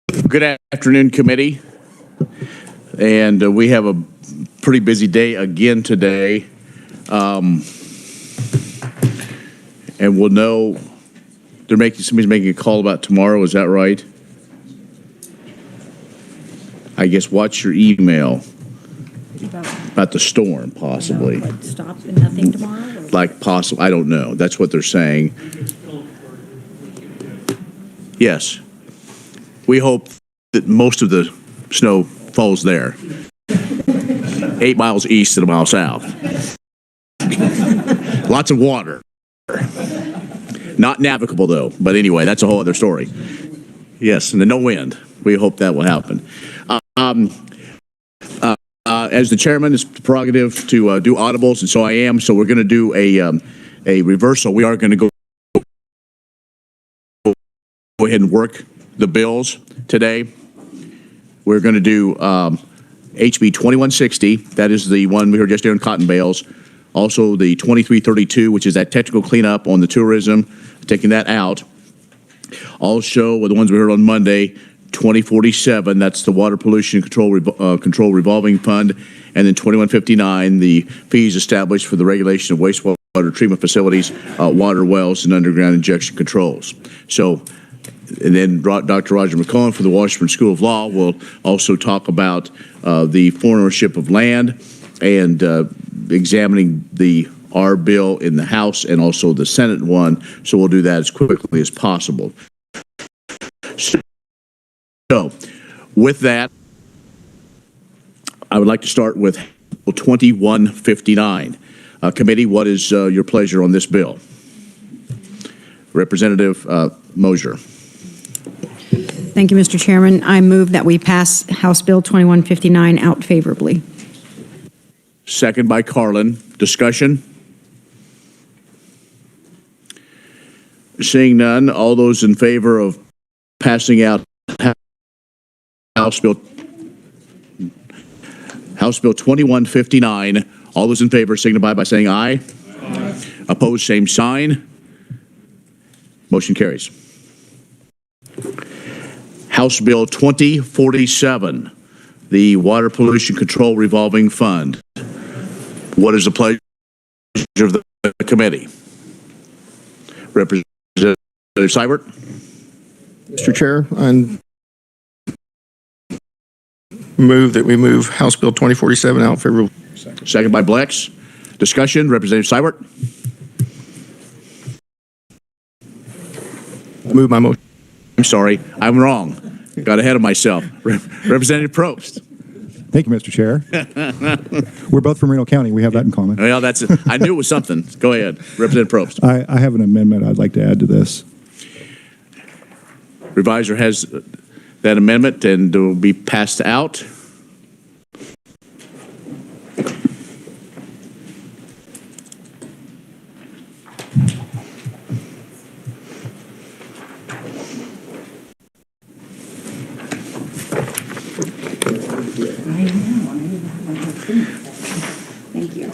Good afternoon, committee. And we have a pretty busy day again today. And we'll know somebody's making a call about tomorrow. Is that right? I guess watch your email about the storm, possibly. Like stop and nothing tomorrow? Or? Like possible, I don't know. That's what they're saying. Yes. We hope that most of the snow falls there. 8 miles east and a mile south. Lots of water. Not navigable, though. But anyway, that's a whole other story. Yes, and then no wind. We hope that will happen. As the chairman, it's prerogative to do audibles, and so I am. So we're going to do a reversal. We are going to go ahead and work the bills today. We're going to do HB 2160. That is the one we heard yesterday on cotton bales. Also the 2332, which is that technical cleanup on the tourism, taking that out. Also, the ones we heard on Monday, 2047, that's the water pollution control revolving fund, and then 2159, the fees established for the regulation of wastewater treatment facilities, water wells, and underground injection controls. So, and then Dr. Roger McCollum for the Washburn School of Law will also talk about the foreign ownership of land and examining the R bill in the House and also the Senate one. So we'll do that as quickly as possible. So with that, I would like to start with 2159. Committee, what is your pleasure on this bill? Representative Mosier. Thank you, Mr. Chairman. I move that we pass House Bill 2159 out favorably. Second by Carlin. Discussion? Seeing none, all those in favor of passing out House Bill 2159, all those in favor signify by saying aye. Aye. Opposed, same sign. Motion carries. House Bill 2047, the Water Pollution Control Revolving Fund. What is the pleasure of the committee? Representative Seibert? Mr. Chair, I move that we move House Bill 2047 out favorably. Second by Blex. Discussion, Representative Seibert? Move my motion. I'm sorry, I'm wrong. Got ahead of myself. Representative Probst. Thank you, Mr. Chair. We're both from Reno County. We have that in common. Well, that's it. I knew it was something. Go ahead, Representative Probst. I have an amendment I'd like to add to this. Reviser has that amendment and it will be passed out. Thank you.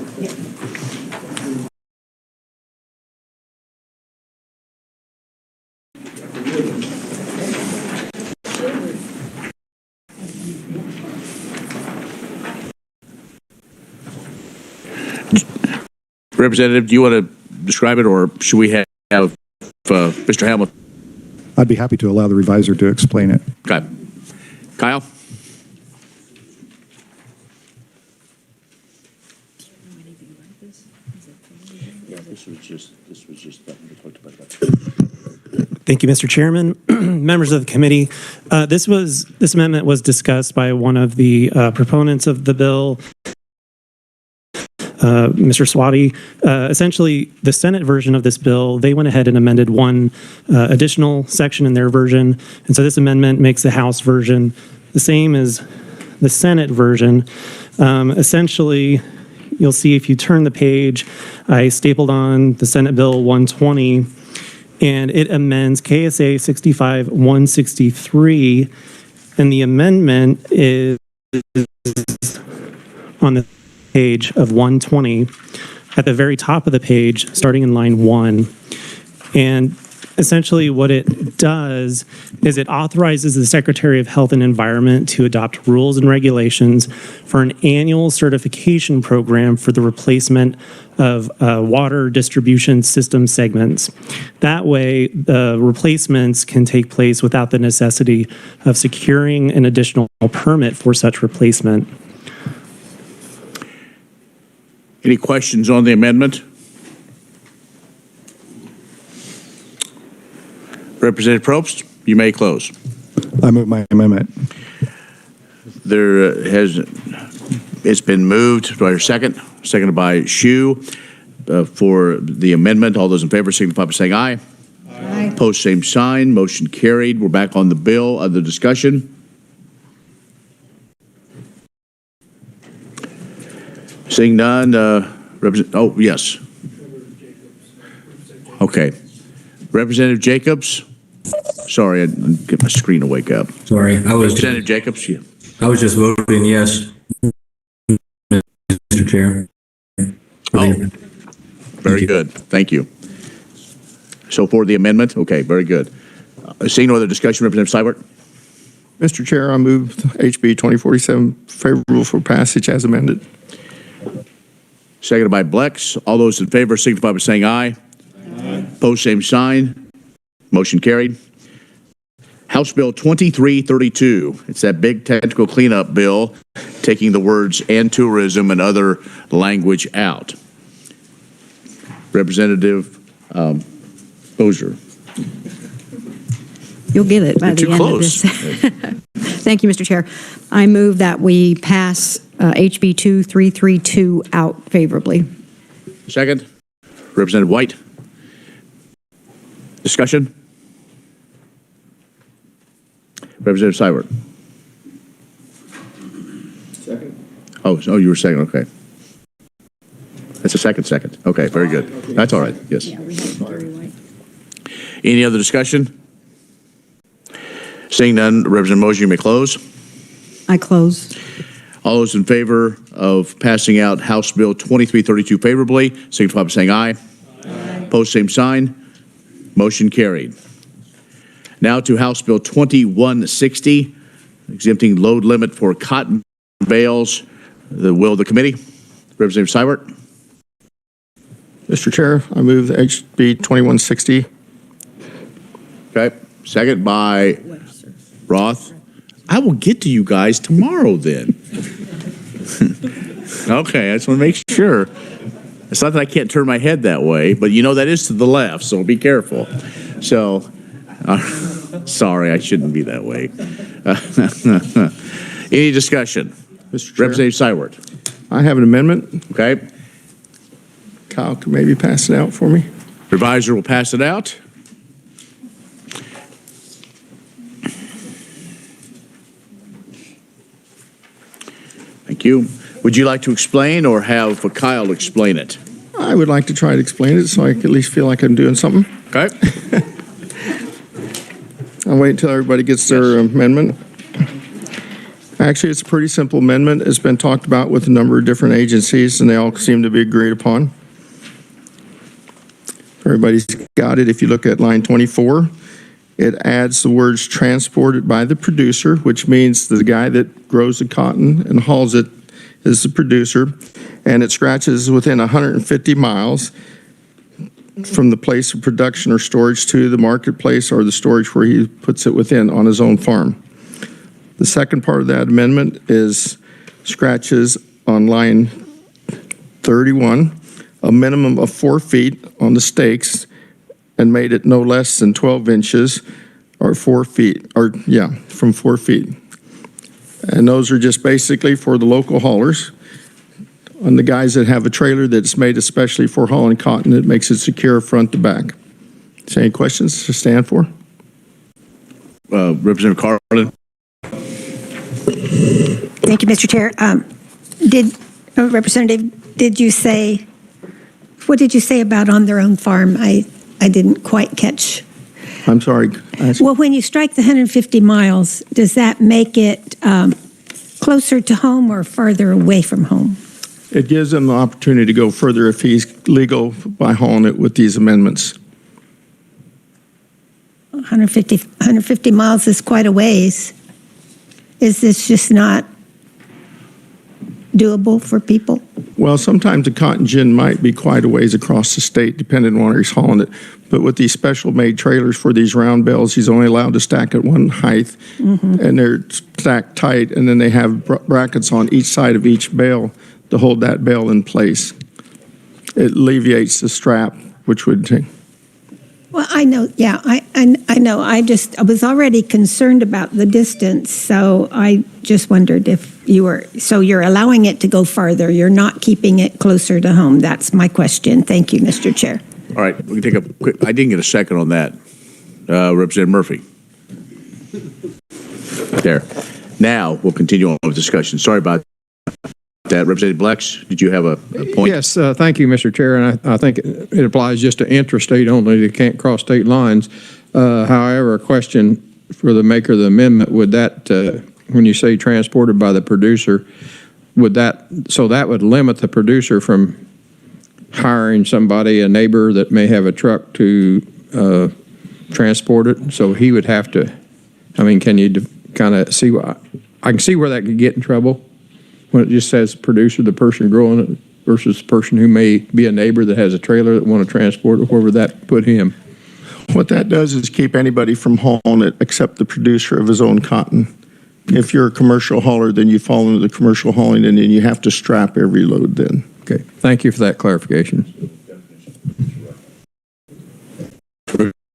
Representative, do you want to describe it, or should we have Mr. Hamilton? I'd be happy to allow the reviser to explain it. Okay. Kyle? Yeah, this was just we talked about that. Thank you, Mr. Chairman. Members of the committee, this amendment was discussed by one of the proponents of the bill, Mr. Swati. Essentially, the Senate version of this bill, they went ahead and amended one additional section in their version, and so this amendment makes the House version the same as the Senate version. Essentially, you'll see if you turn the page, I stapled on the Senate Bill 120, and it amends KSA 65-163, and the amendment is on the page of 120 at the very top of the page, starting in line 1. And essentially what it does is it authorizes the Secretary of Health and Environment to adopt rules and regulations for an annual certification program for the replacement of water distribution system segments. That way, the replacements can take place without the necessity of securing an additional permit for such replacement. Any questions on the amendment? Representative Probst, you may close. I move my amendment. It's been moved. Do I hear a second? Seconded by Shu for the amendment. All those in favor signify by saying aye. Aye. Opposed, same sign. Motion carried. We're back on the bill. Other discussion? Seeing none, oh, yes. Okay. Representative Jacobs? Sorry, I didn't get my screen to wake up. Sorry, Representative Jacobs? Yeah. I was just voting yes, Mr. Chair. Oh, very good. Thank you. So for the amendment? Okay, very good. Seeing no other discussion, Representative Seibert? Mr. Chair, I move HB 2047 favorable for passage as amended. Seconded by Blex. All those in favor signify by saying aye. Aye. Opposed, same sign. Motion carried. House Bill 2332. It's that big technical cleanup bill taking the words "and tourism" and other language out. Representative Bozier. You'll get it by You're the too end close. of this. Thank you, Mr. Chair. I move that we pass HB 2332 out favorably. Second. Representative White. Discussion? Representative Seibert. Second. Oh, you were second. Okay. That's a second. Okay, very good. That's all right. Yes. Any other discussion? Seeing none, Representative Mosier, you may close. I close. All those in favor of passing out House Bill 2332 favorably, signify by saying aye. Aye. Opposed, same sign. Motion carried. Now to House Bill 2160, exempting load limit for cotton bales. The will of the committee. Representative Seibert. Mr. Chair, I move HB 2160. Okay. Second by Roth. I will get to you guys tomorrow then. Okay, I just want to make sure. It's not that I can't turn my head that way, but you know that is to the left, so be careful. So, sorry, I shouldn't be that way. Any discussion? Mr. Chair, Representative Seibert. I have an amendment. Okay. Kyle could maybe pass it out for me. Reviser will pass it out. Thank you. Would you like to explain or have Kyle explain it? I would like to try to explain it so I can at least feel like I'm doing something. Okay. I'll wait until everybody gets their amendment. Actually, it's a pretty simple amendment. It's been talked about with a number of different agencies, and they all seem to be agreed upon. Everybody's got it. If you look at line 24, it adds the words "transported by the producer," which means the guy that grows the cotton and hauls it is the producer, and it scratches within 150 miles from the place of production or storage to the marketplace or the storage where he puts it within on his own farm. The second part of that amendment is scratches on line 31, a minimum of 4 feet on the stakes, and made it no less than 12 inches or 4 feet, from 4 feet. And those are just basically for the local haulers. And the guys that have a trailer that's made especially for hauling cotton, it makes it secure front to back. So any questions to stand for? Representative Carlin. Thank you, Mr. Chair. Representative, what did you say about on their own farm? I didn't quite catch. I'm sorry. Well, when you strike the 150 miles, does that make it closer to home or farther away from home? It gives them the opportunity to go further if he's legal by hauling it with these amendments. 150 miles is quite a ways. Is this just not doable for people? Well, sometimes a cotton gin might be quite a ways across the state, depending on where he's hauling it. But with these special-made trailers for these round bales, he's only allowed to stack at one height, and they're stacked tight, and then they have brackets on each side of each bale to hold that bale in place. It alleviates the strap, which would take. Well, I know, yeah, I know. I was already concerned about the distance, so I just wondered if so you're allowing it to go farther. You're not keeping it closer to home. That's my question. Thank you, Mr. Chair. All right, we can take a quick, I didn't get a second on that. Representative Murphy. There. Now, we'll continue on with discussion. Sorry about that. Representative Blex, did you have a point? Yes, thank you, Mr. Chair, and I think it applies just to interstate only. They can't cross state lines. However, a question for the maker of the amendment, would that, when you say transported by the producer, so that would limit the producer from hiring somebody, a neighbor that may have a truck to transport it? So he would have to, I mean, can you kind of see, I can see where that could get in trouble when it just says producer, the person growing it, versus the person who may be a neighbor that has a trailer that want to transport it. Where would that put him? What that does is keep anybody from hauling it except the producer of his own cotton. If you're a commercial hauler, then you fall into the commercial hauling, and then you have to strap every load then. Okay, thank you for that clarification.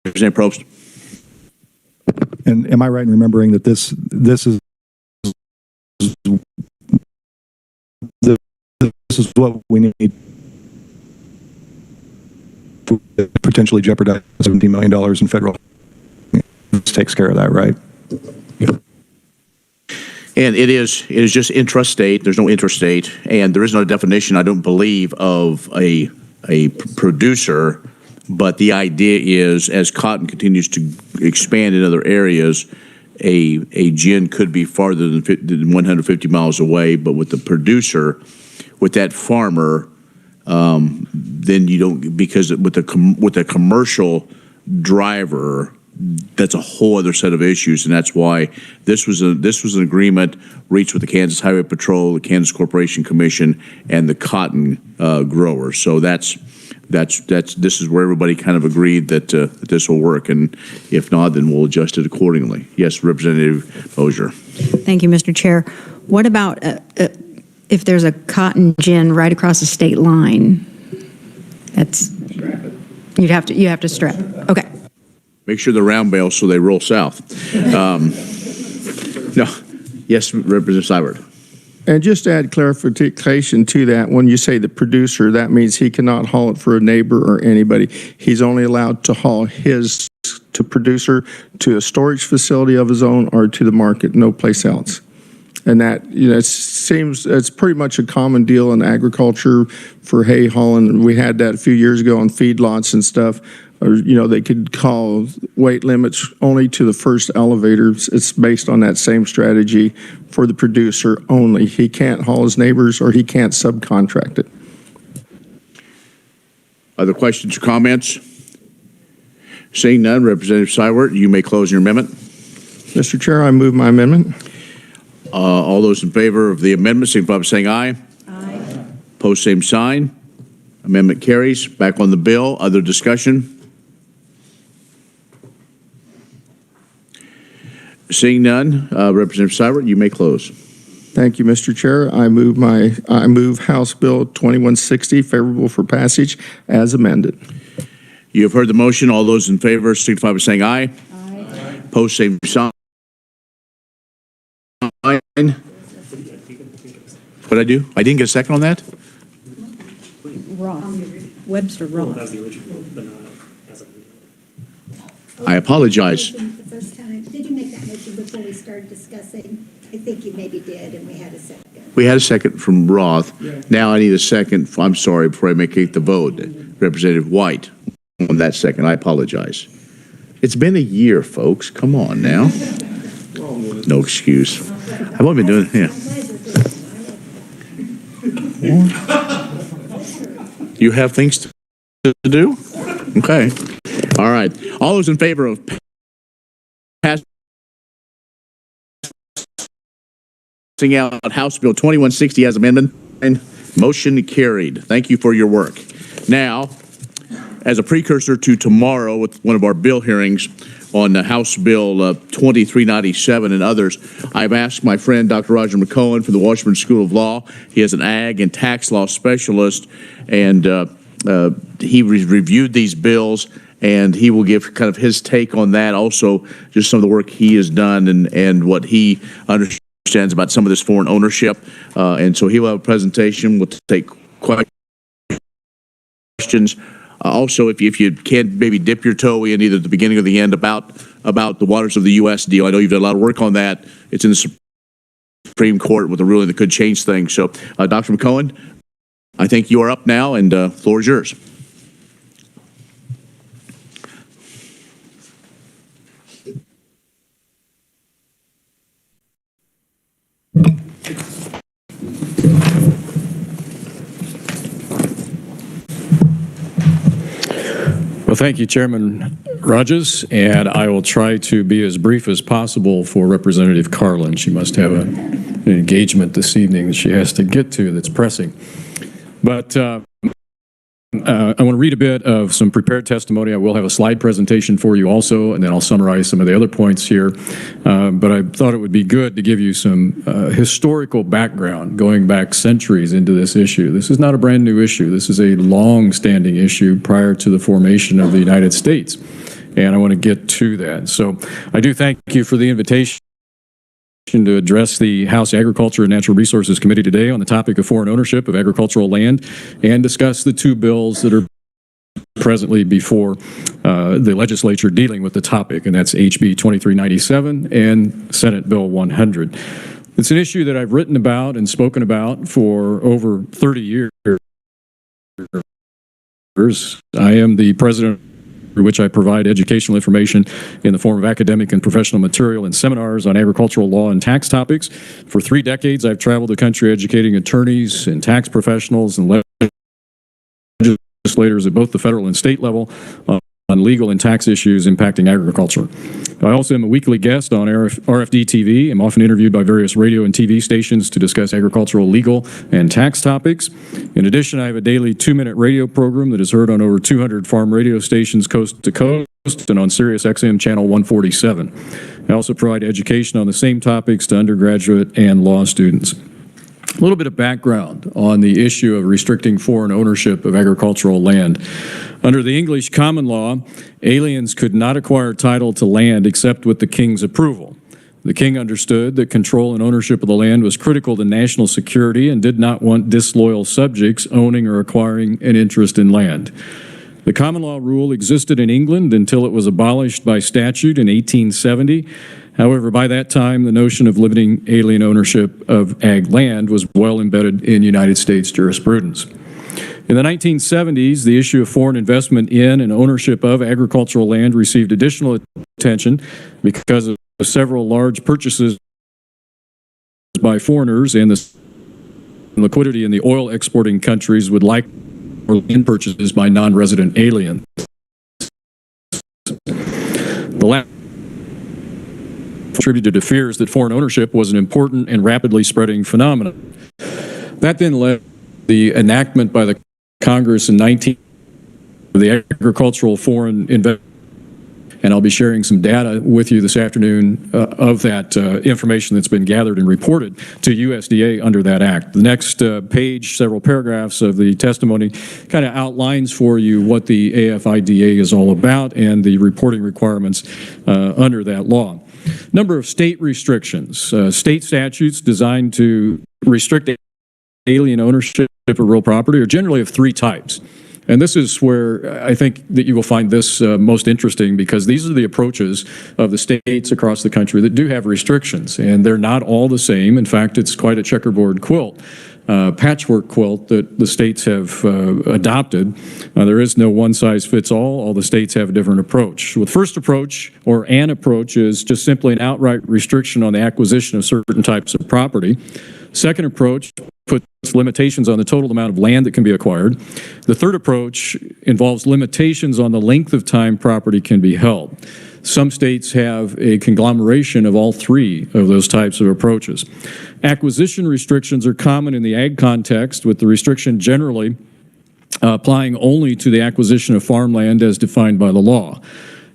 Representative Probst. And am I right in remembering that this is what we need to potentially jeopardize $17 million in federal? This takes care of that, right? And it is just intrastate. There's no interstate, and there is no definition, I don't believe, of a producer. But the idea is, as cotton continues to expand in other areas, a gin could be farther than 150 miles away. But with the producer, with that farmer, then you don't, because with a commercial driver, that's a whole other set of issues, and that's why this was an agreement reached with the Kansas Highway Patrol, the Kansas Corporation Commission, and the cotton growers. So this is where everybody kind of agreed that this will work, and if not, then we'll adjust it accordingly. Yes, Representative Mosier. Thank you, Mr. Chair. What about if there's a cotton gin right across the state line? That's you have to strap. Okay. Make sure they're round bales so they roll south. No. Yes, Representative Seibert. And just to add clarification to that, when you say the producer, that means he cannot haul it for a neighbor or anybody. He's only allowed to haul his to producer to a storage facility of his own or to the market, no place else. And that, it seems it's pretty much a common deal in agriculture for hay hauling. We had that a few years ago on feedlots and stuff. Or, they could call weight limits only to the first elevators. It's based on that same strategy for the producer only. He can't haul his neighbors or he can't subcontract it. Other questions or comments? Seeing none, Representative Seibert, you may close your amendment. Mr. Chair, I move my amendment. All those in favor of the amendment, signify by saying aye. Aye. Post same sign. Amendment carries. Back on the bill. Other discussion? Seeing none, Representative Seibert, you may close. Thank you, Mr. Chair. I move House Bill 2160 favorable for passage as amended. You have heard the motion. All those in favor signify by saying aye. Aye. Post same sign. What did I do? I didn't get a second on that? Webster Roth. I apologize. The first time, did you make that motion before we started discussing? I think you maybe did, and we had a second. We had a second from Roth. Now I need a second. I'm sorry, before I make the vote. Representative White on that second. I apologize. It's been a year, folks. Come on now. No excuse. I've only been doing it. Yeah. You have things to do? Okay. All right. All those in favor of passing out House Bill 2160 as amendment. And motion carried. Thank you for your work. Now, as a precursor to tomorrow with one of our bill hearings on House Bill 2397 and others, I've asked my friend Dr. Roger McCohen from the Washburn School of Law. He is an ag and tax law specialist, and he reviewed these bills, and he will give kind of his take on that. Also, just some of the work he has done and what he understands about some of this foreign ownership. And so he will have a presentation. We'll take questions. Also, if you can maybe dip your toe in either the beginning or the end about the waters of the U.S. deal. I know you've done a lot of work on that. It's in the Supreme Court with a ruling that could change things. So, Dr. McCohen, I think you are up now, and the floor is yours. Well, thank you, Chairman Rogers, and I will try to be as brief as possible for Representative Carlin. She must have an engagement this evening that she has to get to that's pressing. But I want to read a bit of some prepared testimony. I will have a slide presentation for you also, and then I'll summarize some of the other points here. But I thought it would be good to give you some historical background going back centuries into this issue. This is not a brand new issue. This is a long-standing issue prior to the formation of the United States, and I want to get to that. So I do thank you for the invitation to address the House Agriculture and Natural Resources Committee today on the topic of foreign ownership of agricultural land and discuss the two bills that are presently before the legislature dealing with the topic, and that's HB 2397 and Senate Bill 100. It's an issue that I've written about and spoken about for over 30 years. I am the president through which I provide educational information in the form of academic and professional material and seminars on agricultural law and tax topics. For 3 decades, I've traveled the country educating attorneys and tax professionals and legislators at both the federal and state level on legal and tax issues impacting agriculture. I also am a weekly guest on RFD TV. I'm often interviewed by various radio and TV stations to discuss agricultural, legal, and tax topics. In addition, I have a daily 2-minute radio program that is heard on over 200 farm radio stations coast to coast and on Sirius XM channel 147. I also provide education on the same topics to undergraduate and law students. A little bit of background on the issue of restricting foreign ownership of agricultural land. Under the English common law, aliens could not acquire title to land except with the king's approval. The king understood that control and ownership of the land was critical to national security and did not want disloyal subjects owning or acquiring an interest in land. The common law rule existed in England until it was abolished by statute in 1870. However, by that time, the notion of limiting alien ownership of ag land was well embedded in United States jurisprudence. In the 1970s, the issue of foreign investment in and ownership of agricultural land received additional attention because of several large purchases by foreigners and the liquidity in the oil exporting countries would like land purchases by non-resident aliens. The last contributed to fears that foreign ownership was an important and rapidly spreading phenomenon. That then led to the enactment by the Congress in the agricultural foreign investment, and I'll be sharing some data with you this afternoon of that information that's been gathered and reported to USDA under that act. The next page, several paragraphs of the testimony, kind of outlines for you what the AFIDA is all about and the reporting requirements under that law. Number of state restrictions, state statutes designed to restrict alien ownership of real property are generally of 3 types. And this is where I think that you will find this most interesting, because these are the approaches of the states across the country that do have restrictions, and they're not all the same. In fact, it's quite a checkerboard quilt, patchwork quilt that the states have adopted. There is no one-size-fits-all. All the states have a different approach. The first approach, or an approach, is just simply an outright restriction on the acquisition of certain types of property. Second approach puts limitations on the total amount of land that can be acquired. The third approach involves limitations on the length of time property can be held. Some states have a conglomeration of all three of those types of approaches. Acquisition restrictions are common in the ag context, with the restriction generally applying only to the acquisition of farmland as defined by the law.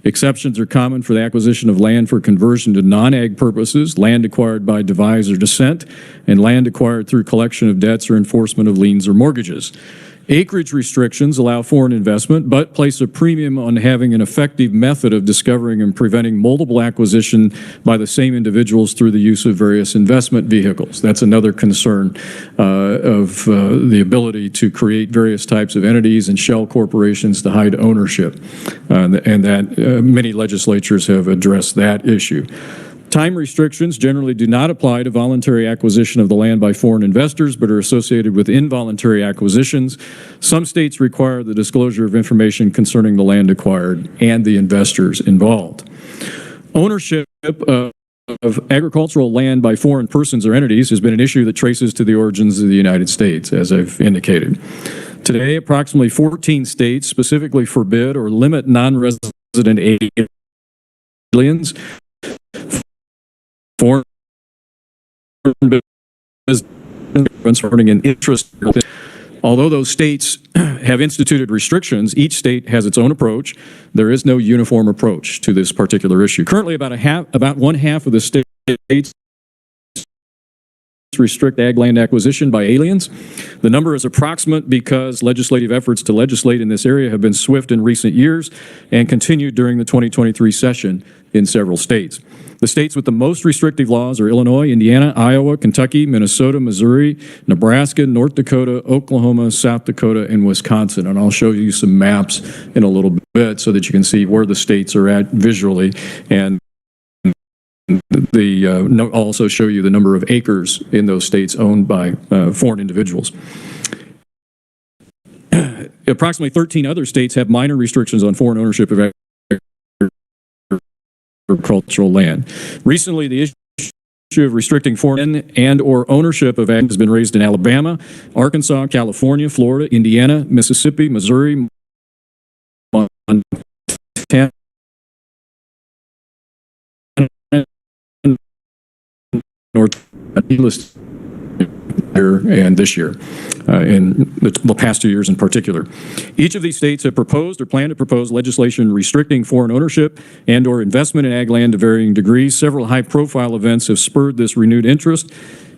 Exceptions are common for the acquisition of land for conversion to non-ag purposes, land acquired by devise or descent, and land acquired through collection of debts or enforcement of liens or mortgages. Acreage restrictions allow foreign investment, but place a premium on having an effective method of discovering and preventing multiple acquisition by the same individuals through the use of various investment vehicles. That's another concern of the ability to create various types of entities and shell corporations to hide ownership, and that many legislatures have addressed that issue. Time restrictions generally do not apply to voluntary acquisition of the land by foreign investors, but are associated with involuntary acquisitions. Some states require the disclosure of information concerning the land acquired and the investors involved. Ownership of agricultural land by foreign persons or entities has been an issue that traces to the origins of the United States, as I've indicated. Today, approximately 14 states specifically forbid or limit non-resident aliens, foreign business earning an interest. Although those states have instituted restrictions, each state has its own approach. There is no uniform approach to this particular issue. Currently, about one half of the states restrict ag land acquisition by aliens. The number is approximate because legislative efforts to legislate in this area have been swift in recent years and continued during the 2023 session in several states. The states with the most restrictive laws are Illinois, Indiana, Iowa, Kentucky, Minnesota, Missouri, Nebraska, North Dakota, Oklahoma, South Dakota, and Wisconsin. And I'll show you some maps in a little bit so that you can see where the states are at visually, and I'll also show you the number of acres in those states owned by foreign individuals. Approximately 13 other states have minor restrictions on foreign ownership of agricultural land. Recently, the issue of restricting foreign and or ownership of ag has been raised in Alabama, Arkansas, California, Florida, Indiana, Mississippi, Missouri, Montana, North and this year, in the past 2 years in particular. Each of these states have proposed or plan to propose legislation restricting foreign ownership and or investment in ag land to varying degrees. Several high-profile events have spurred this renewed interest,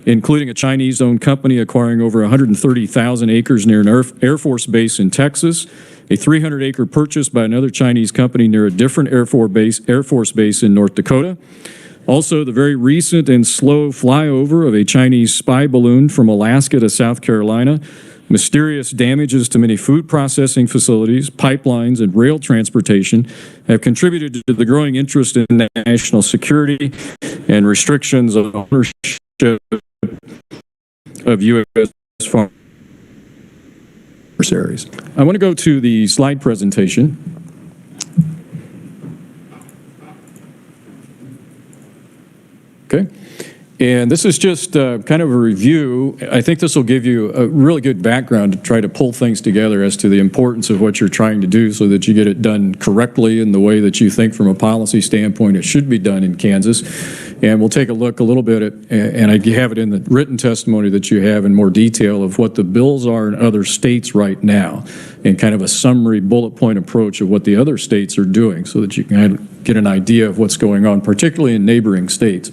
including a Chinese-owned company acquiring over 130,000 acres near an Air Force base in Texas, a 300-acre purchase by another Chinese company near a different Air Force base in North Dakota. Also, the very recent and slow flyover of a Chinese spy balloon from Alaska to South Carolina, mysterious damages to many food processing facilities, pipelines, and rail transportation have contributed to the growing interest in national security and restrictions of ownership of U.S. farm adversaries. I want to go to the slide presentation. Okay. And this is just kind of a review. I think this will give you a really good background to try to pull things together as to the importance of what you're trying to do so that you get it done correctly in the way that you think from a policy standpoint it should be done in Kansas. And we'll take a look a little bit at, and I have it in the written testimony that you have in more detail of what the bills are in other states right now, and kind of a summary bullet point approach of what the other states are doing so that you can get an idea of what's going on, particularly in neighboring states.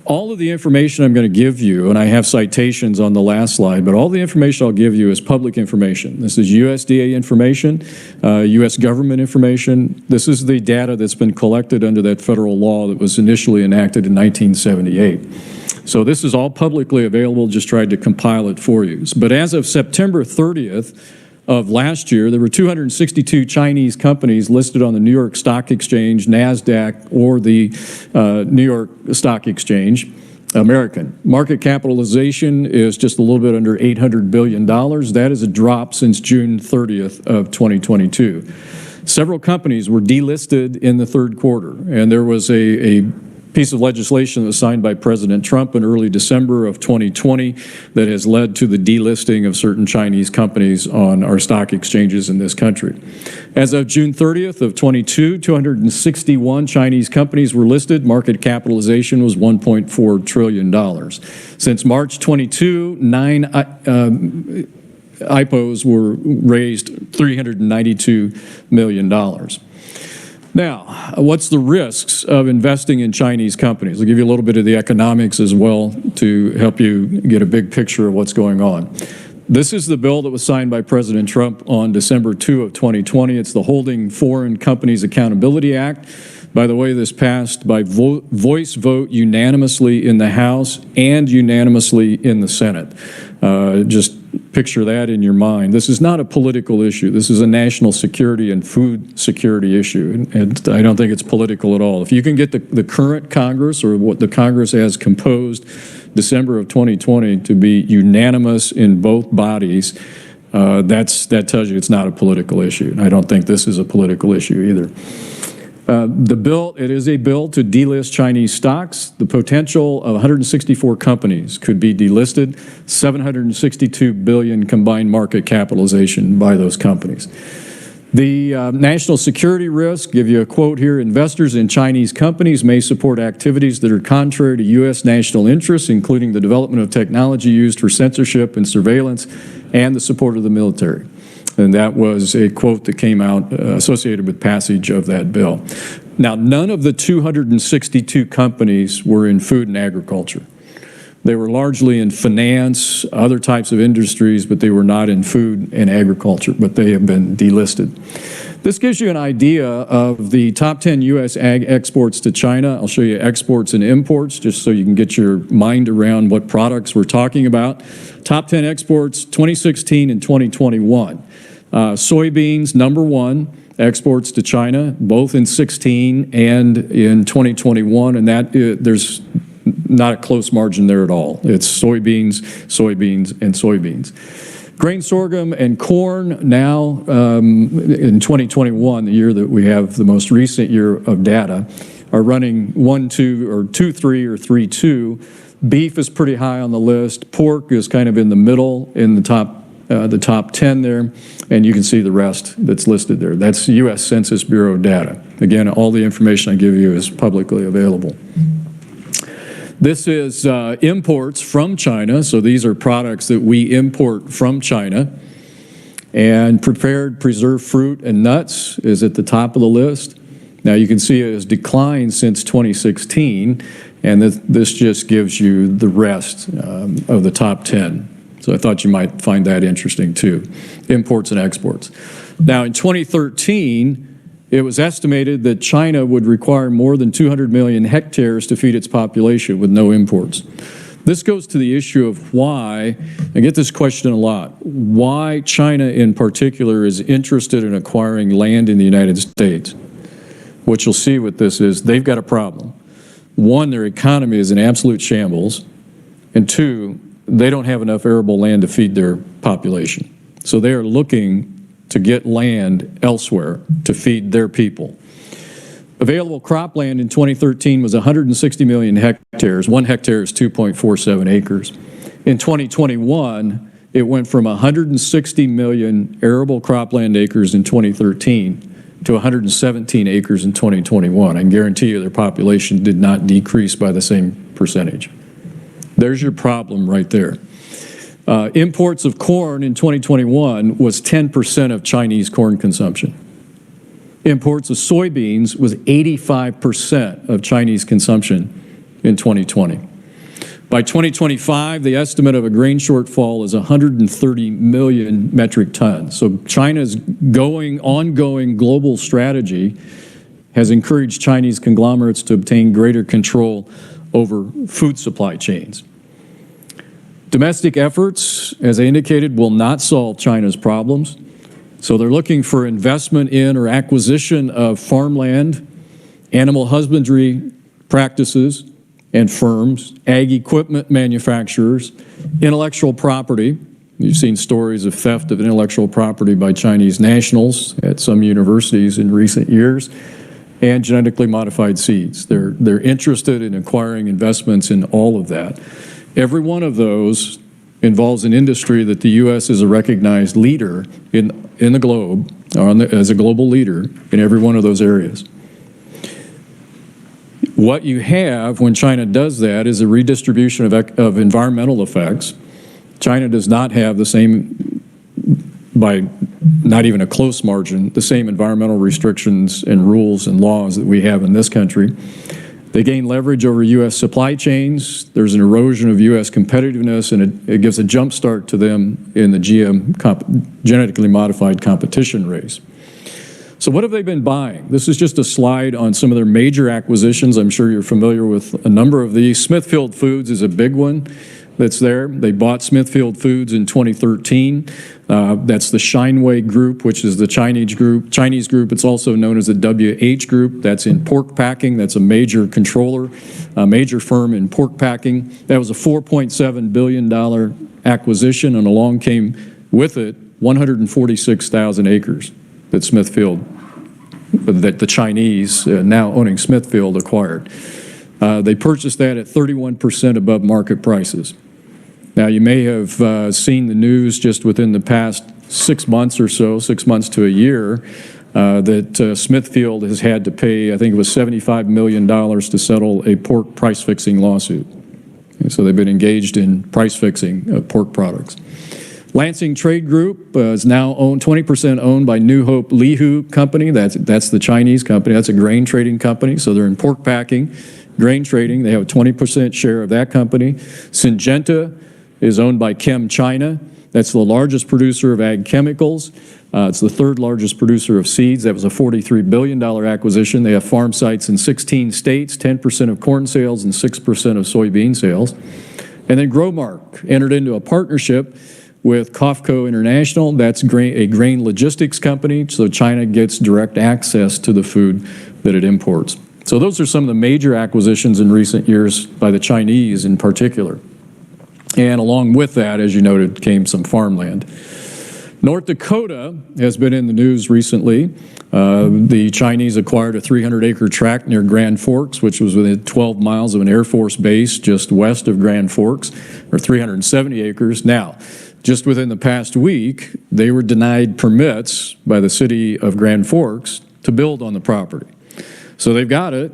All of the information I'm going to give you, and I have citations on the last slide, but all the information I'll give you is public information. This is USDA information, U.S. government information. This is the data that's been collected under that federal law that was initially enacted in 1978. So this is all publicly available, just tried to compile it for you. But as of September 30th, of last year, there were 262 Chinese companies listed on the New York Stock Exchange, NASDAQ, or the New York Stock Exchange, American. Market capitalization is just a little bit under $800 billion. That is a drop since June 30th of 2022. Several companies were delisted in the third quarter, and there was a piece of legislation that was signed by President Trump in early December of 2020 that has led to the delisting of certain Chinese companies on our stock exchanges in this country. As of June 30th of 22, 261 Chinese companies were listed. Market capitalization was $1.4 trillion. Since March 22, 9 IPOs were raised $392 million. Now, what's the risks of investing in Chinese companies? I'll give you a little bit of the economics as well to help you get a big picture of what's going on. This is the bill that was signed by President Trump on December 2 of 2020. It's the Holding Foreign Companies Accountability Act. By the way, this passed by voice vote unanimously in the House and unanimously in the Senate. Just picture that in your mind. This is not a political issue. This is a national security and food security issue, and I don't think it's political at all. If you can get the current Congress or what the Congress has composed December of 2020 to be unanimous in both bodies, that tells you it's not a political issue. And I don't think this is a political issue either. The bill, it is a bill to delist Chinese stocks. The potential of 164 companies could be delisted, 762 billion combined market capitalization by those companies. The national security risk, give you a quote here, investors in Chinese companies may support activities that are contrary to U.S. national interests, including the development of technology used for censorship and surveillance and the support of the military. And that was a quote that came out associated with passage of that bill. Now, none of the 262 companies were in food and agriculture. They were largely in finance, other types of industries, but they were not in food and agriculture, but they have been delisted. This gives you an idea of the top 10 U.S. ag exports to China. I'll show you exports and imports just so you can get your mind around what products we're talking about. Top 10 exports 2016 and 2021. Soybeans, number one, exports to China, both in 16 and in 2021, and that there's not a close margin there at all. It's soybeans, soybeans, and soybeans. Grain, sorghum, and corn now in 2021, the year that we have the most recent year of data, are running 1-2 or 2-3 or 3-2. Beef is pretty high on the list. Pork is kind of in the middle in the top 10 there, and you can see the rest that's listed there. That's U.S. Census Bureau data. Again, all the information I give you is publicly available. This is imports from China, so these are products that we import from China. And prepared preserved fruit and nuts is at the top of the list. Now you can see it has declined since 2016, and this just gives you the rest of the top 10. So I thought you might find that interesting too, imports and exports. Now in 2013, it was estimated that China would require more than 200 million hectares to feed its population with no imports. This goes to the issue of why, I get this question a lot, why China in particular is interested in acquiring land in the United States. What you'll see with this is they've got a problem. One, their economy is in absolute shambles, and two, they don't have enough arable land to feed their population. So they are looking to get land elsewhere to feed their people. Available cropland in 2013 was 160 million hectares. 1 hectare is 2.47 acres. In 2021, it went from 160 million arable cropland acres in 2013 to 117 acres in 2021. I can guarantee you their population did not decrease by the same percentage. There's your problem right there. Imports of corn in 2021 was 10% of Chinese corn consumption. Imports of soybeans was 85% of Chinese consumption in 2020. By 2025, the estimate of a grain shortfall is 130 million metric tons. So China's ongoing global strategy has encouraged Chinese conglomerates to obtain greater control over food supply chains. Domestic efforts, as I indicated, will not solve China's problems. So they're looking for investment in or acquisition of farmland, animal husbandry practices and firms, ag equipment manufacturers, intellectual property. You've seen stories of theft of intellectual property by Chinese nationals at some universities in recent years. and genetically modified seeds. They're interested in acquiring investments in all of that. Every one of those involves an industry that the U.S. is a recognized leader in the globe, as a global leader in every one of those areas. What you have when China does that is a redistribution of environmental effects. China does not have the same, by not even a close margin, the same environmental restrictions and rules and laws that we have in this country. They gain leverage over U.S. supply chains. There's an erosion of U.S. competitiveness, and it gives a jump start to them in the genetically modified competition race. So what have they been buying? This is just a slide on some of their major acquisitions. I'm sure you're familiar with a number of these. Smithfield Foods is a big one that's there. They bought Smithfield Foods in 2013. That's the Shineway Group, which is the Chinese group. It's also known as the WH Group. That's in pork packing. That's a major controller, a major firm in pork packing. That was a $4.7 billion acquisition, and along came with it 146,000 acres that Smithfield, that the Chinese, now owning Smithfield, acquired. They purchased that at 31% above market prices. Now, you may have seen the news just within the past 6 months or so, 6 months to a year, that Smithfield has had to pay, I think it was $75 million to settle a pork price-fixing lawsuit. And so they've been engaged in price-fixing of pork products. Lansing Trade Group is now 20% owned by New Hope Lihu Company. That's the Chinese company. That's a grain trading company. So they're in pork packing, grain trading. They have a 20% share of that company. Syngenta is owned by Chem China. That's the largest producer of ag chemicals. It's the third largest producer of seeds. That was a $43 billion acquisition. They have farm sites in 16 states, 10% of corn sales and 6% of soybean sales. And then Growmark entered into a partnership with COFCO International. That's a grain logistics company, so China gets direct access to the food that it imports. So those are some of the major acquisitions in recent years by the Chinese in particular. And along with that, as you noted, came some farmland. North Dakota has been in the news recently. The Chinese acquired a 300-acre tract near Grand Forks, which was within 12 miles of an Air Force base just west of Grand Forks, or 370 acres. Now, just within the past week, they were denied permits by the city of Grand Forks to build on the property. So they've got it,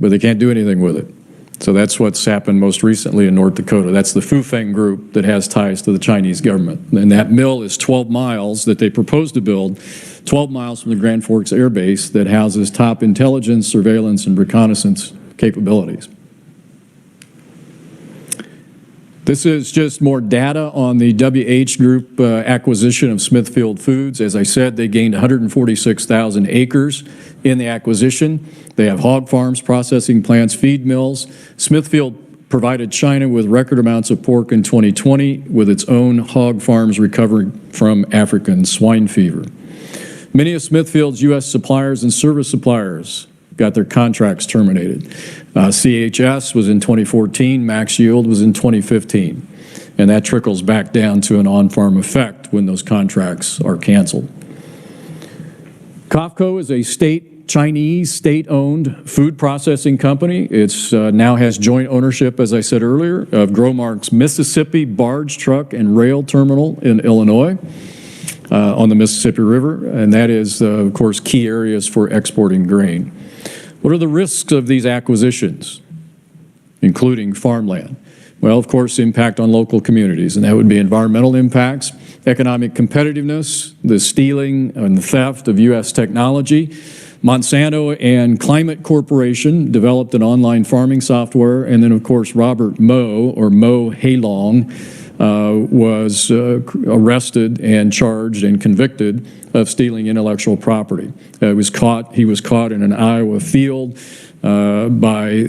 but they can't do anything with it. So that's what's happened most recently in North Dakota. That's the Fufeng Group that has ties to the Chinese government. And that mill is 12 miles that they propose to build, 12 miles from the Grand Forks Air Base that houses top intelligence, surveillance, and reconnaissance capabilities. This is just more data on the WH Group acquisition of Smithfield Foods. As I said, they gained 146,000 acres in the acquisition. They have hog farms, processing plants, feed mills. Smithfield provided China with record amounts of pork in 2020 with its own hog farms recovering from African swine fever. Many of Smithfield's U.S. suppliers and service suppliers got their contracts terminated. CHS was in 2014, Max Yield was in 2015, and that trickles back down to an on-farm effect when those contracts are canceled. COFCO is a Chinese state-owned food processing company. It's now has joint ownership, as I said earlier, of Growmark's Mississippi barge, truck, and rail terminal in Illinois on the Mississippi River, and that is, of course, key areas for exporting grain. What are the risks of these acquisitions, including farmland? Well, of course, impact on local communities, and that would be environmental impacts, economic competitiveness, the stealing and the theft of U.S. technology. Monsanto and Climate Corporation developed an online farming software, and then, of course, Robert Mo, or Mo Hailong, was arrested and charged and convicted of stealing intellectual property. He was caught in an Iowa field by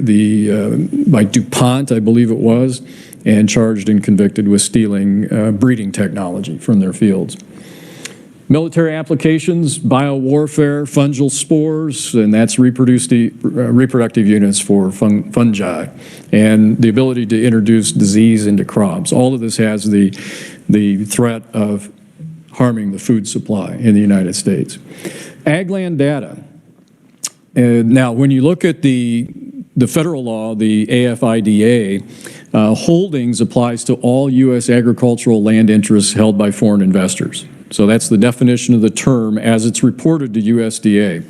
DuPont, I believe it was, and charged and convicted with stealing breeding technology from their fields. Military applications, biowarfare, fungal spores, and that's reproductive units for fungi, and the ability to introduce disease into crops. All of this has the threat of harming the food supply in the United States. Agland data. Now, when you look at the federal law, the AFIDA, holdings applies to all U.S. agricultural land interests held by foreign investors. So that's the definition of the term as it's reported to USDA.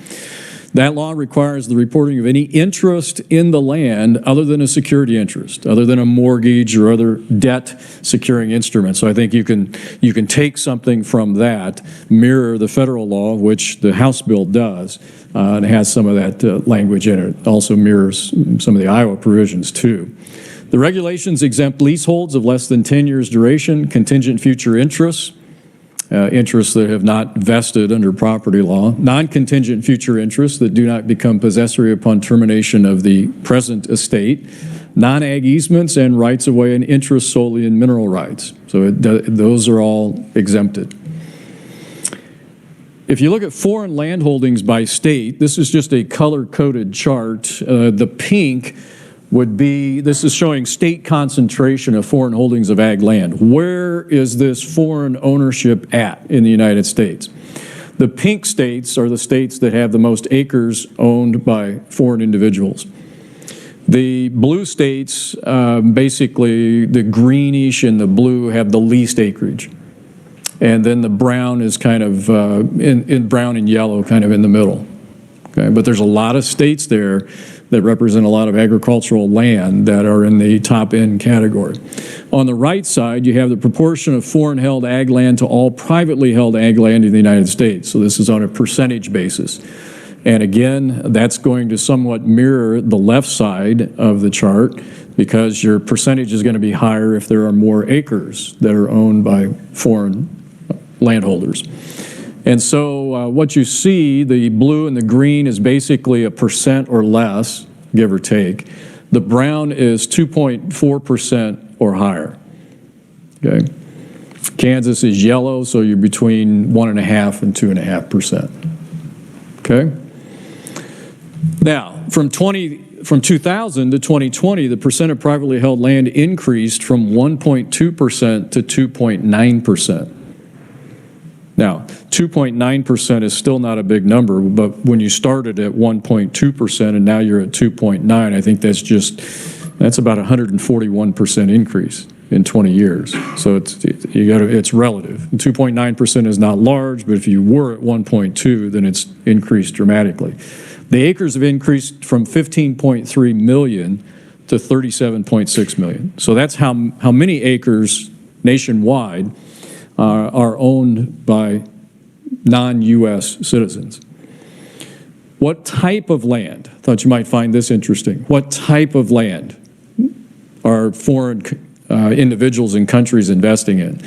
That law requires the reporting of any interest in the land other than a security interest, other than a mortgage or other debt securing instrument. So I think you can take something from that, mirror the federal law, which the House bill does, and has some of that language in it. Also mirrors some of the Iowa provisions too. The regulations exempt leaseholds of less than 10 years duration, contingent future interests, interests that have not vested under property law, non-contingent future interests that do not become possessory upon termination of the present estate, non-ag easements, and rights-of-way and interests solely in mineral rights. So those are all exempted. If you look at foreign land holdings by state, this is just a color-coded chart. The pink would be, this is showing state concentration of foreign holdings of ag land. Where is this foreign ownership at in the United States? The pink states are the states that have the most acres owned by foreign individuals. The blue states, basically the greenish and the blue have the least acreage. And then the brown is kind of, in brown and yellow kind of in the middle. Okay, but there's a lot of states there that represent a lot of agricultural land that are in the top end category. On the right side, you have the proportion of foreign held ag land to all privately held ag land in the United States. So this is on a percentage basis. And again, that's going to somewhat mirror the left side of the chart because your percentage is going to be higher if there are more acres that are owned by foreign landholders. And so what you see, the blue and the green is basically 1% or less, give or take. The brown is 2.4% or higher. Okay. Kansas is yellow, so you're between 1.5% and 2.5%. Okay. Now, from 2000 to 2020, the percent of privately held land increased from 1.2% to 2.9%. Now, 2.9% is still not a big number, but when you started at 1.2% and now you're at 2.9, I think that's about 141% increase in 20 years. So it's relative. 2.9% is not large, but if you were at 1.2, then it's increased dramatically. The acres have increased from 15.3 million to 37.6 million. So that's how many acres nationwide are owned by non-U.S. citizens. What type of land? I thought you might find this interesting. What type of land are foreign individuals and countries investing in?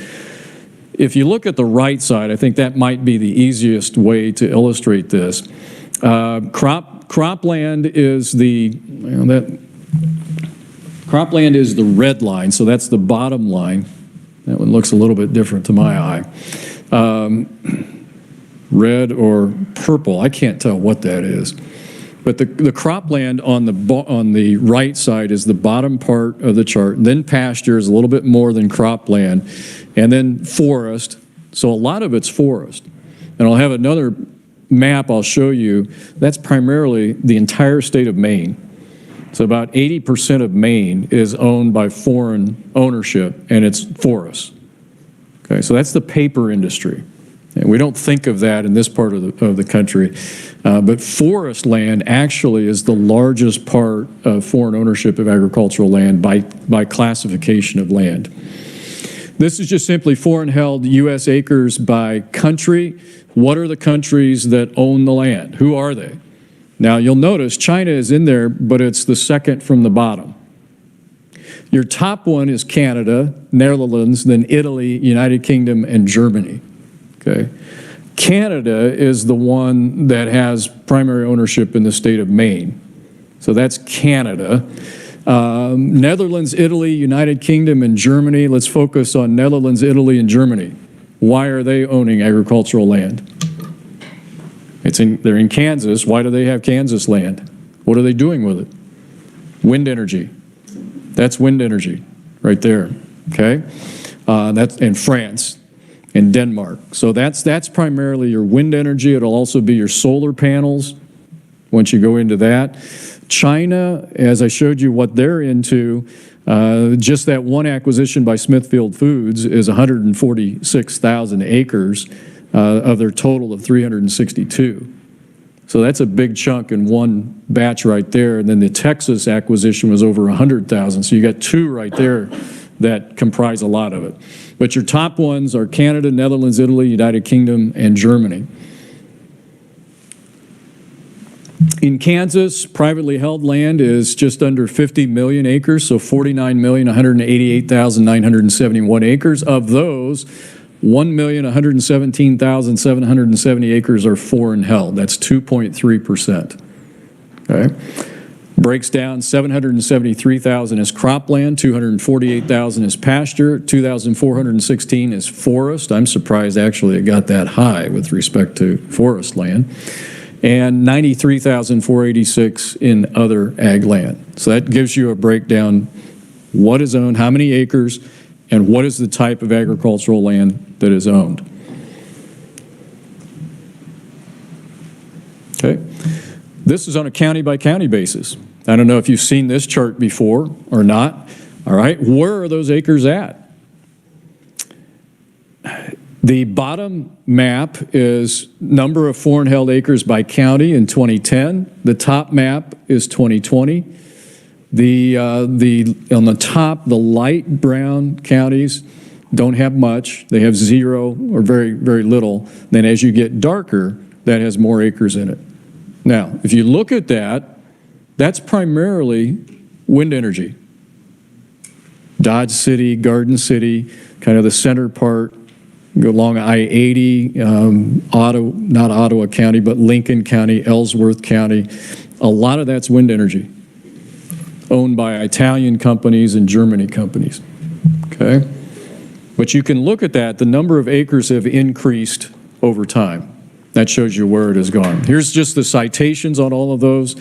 If you look at the right side, I think that might be the easiest way to illustrate this. Cropland is cropland is the red line, so that's the bottom line. That one looks a little bit different to my eye. Red or purple, I can't tell what that is. But the cropland on the right side is the bottom part of the chart, then pasture is a little bit more than cropland, and then forest. So a lot of it's forest. And I'll have another map I'll show you. That's primarily the entire state of Maine. So about 80% of Maine is owned by foreign ownership, and it's forests. Okay, so that's the paper industry. And we don't think of that in this part of the country. But forest land actually is the largest part of foreign ownership of agricultural land by classification of land. This is just simply foreign held U.S. acres by country. What are the countries that own the land? Who are they? Now, you'll notice China is in there, but it's the second from the bottom. Your top one is Canada, Netherlands, then Italy, United Kingdom, and Germany. Okay. Canada is the one that has primary ownership in the state of Maine. So that's Canada. Netherlands, Italy, United Kingdom, and Germany. Let's focus on Netherlands, Italy, and Germany. Why are they owning agricultural land? They're in Kansas. Why do they have Kansas land? What are they doing with it? Wind energy. That's wind energy right there. Okay, that's in France and Denmark. So that's primarily your wind energy. It'll also be your solar panels. once you go into that. China, as I showed you what they're into, just that one acquisition by Smithfield Foods is 146,000 acres of their total of 362. So that's a big chunk in one batch right there. And then the Texas acquisition was over 100,000. So you got two right there that comprise a lot of it. But your top ones are Canada, Netherlands, Italy, United Kingdom, and Germany. In Kansas, privately held land is just under 50 million acres, so 49,188,971 acres. Of those, 1,117,770 acres are foreign held. That's 2.3%. Okay. Breaks down 773,000 is cropland, 248,000 is pasture, 2,416 is forest. I'm surprised actually it got that high with respect to forest land. And 93,486 in other ag land. So that gives you a breakdown, what is owned, how many acres, and what is the type of agricultural land that is owned. Okay. This is on a county by county basis. I don't know if you've seen this chart before or not. All right, where are those acres at? The bottom map is number of foreign held acres by county in 2010. The top map is 2020. On the top, the light brown counties don't have much. They have zero or very, very little. Then as you get darker, that has more acres in it. Now, if you look at that, that's primarily wind energy. Dodge City, Garden City, kind of the center part, go along I-80, not Ottawa County, but Lincoln County, Ellsworth County. A lot of that's wind energy, owned by Italian companies and German companies, okay? But you can look at that, the number of acres have increased over time. That shows you where it has gone. Here's just the citations on all of those.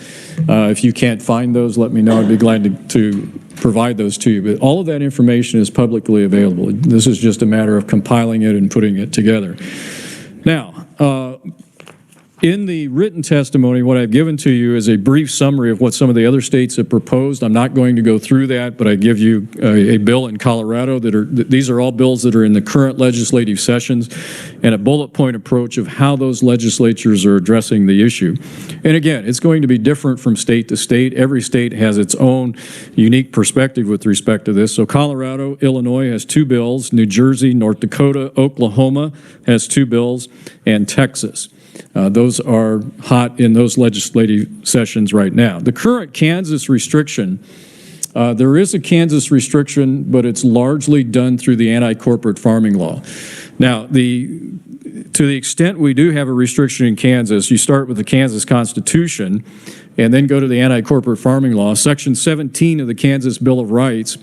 If you can't find those, let me know. I'd be glad to provide those to you. But all of that information is publicly available. This is just a matter of compiling it and putting it together. Now, in the written testimony, what I've given to you is a brief summary of what some of the other states have proposed. I'm not going to go through that, but I give you a bill in Colorado these are all bills that are in the current legislative sessions, and a bullet point approach of how those legislatures are addressing the issue. And again, it's going to be different from state to state. Every state has its own unique perspective with respect to this. So Colorado, Illinois has 2 bills, New Jersey, North Dakota, Oklahoma has 2 bills, and Texas. Those are hot in those legislative sessions right now. The current Kansas restriction, there is a Kansas restriction, but it's largely done through the anti-corporate farming law. Now, to the extent we do have a restriction in Kansas, you start with the Kansas Constitution and then go to the anti-corporate farming law. Section 17 of the Kansas Bill of Rights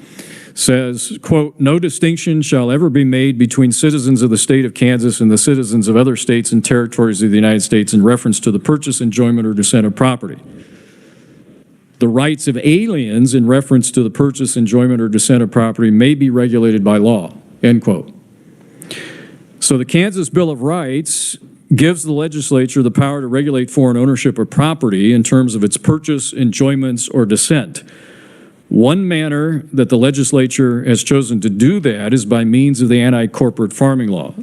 says, quote, no distinction shall ever be made between citizens of the state of Kansas and the citizens of other states and territories of the United States in reference to the purchase, enjoyment, or descent of property. The rights of aliens in reference to the purchase, enjoyment, or descent of property may be regulated by law, end quote. So the Kansas Bill of Rights gives the legislature the power to regulate foreign ownership of property in terms of its purchase, enjoyments, or descent. One manner that the legislature has chosen to do that is by means of the anti-corporate farming law.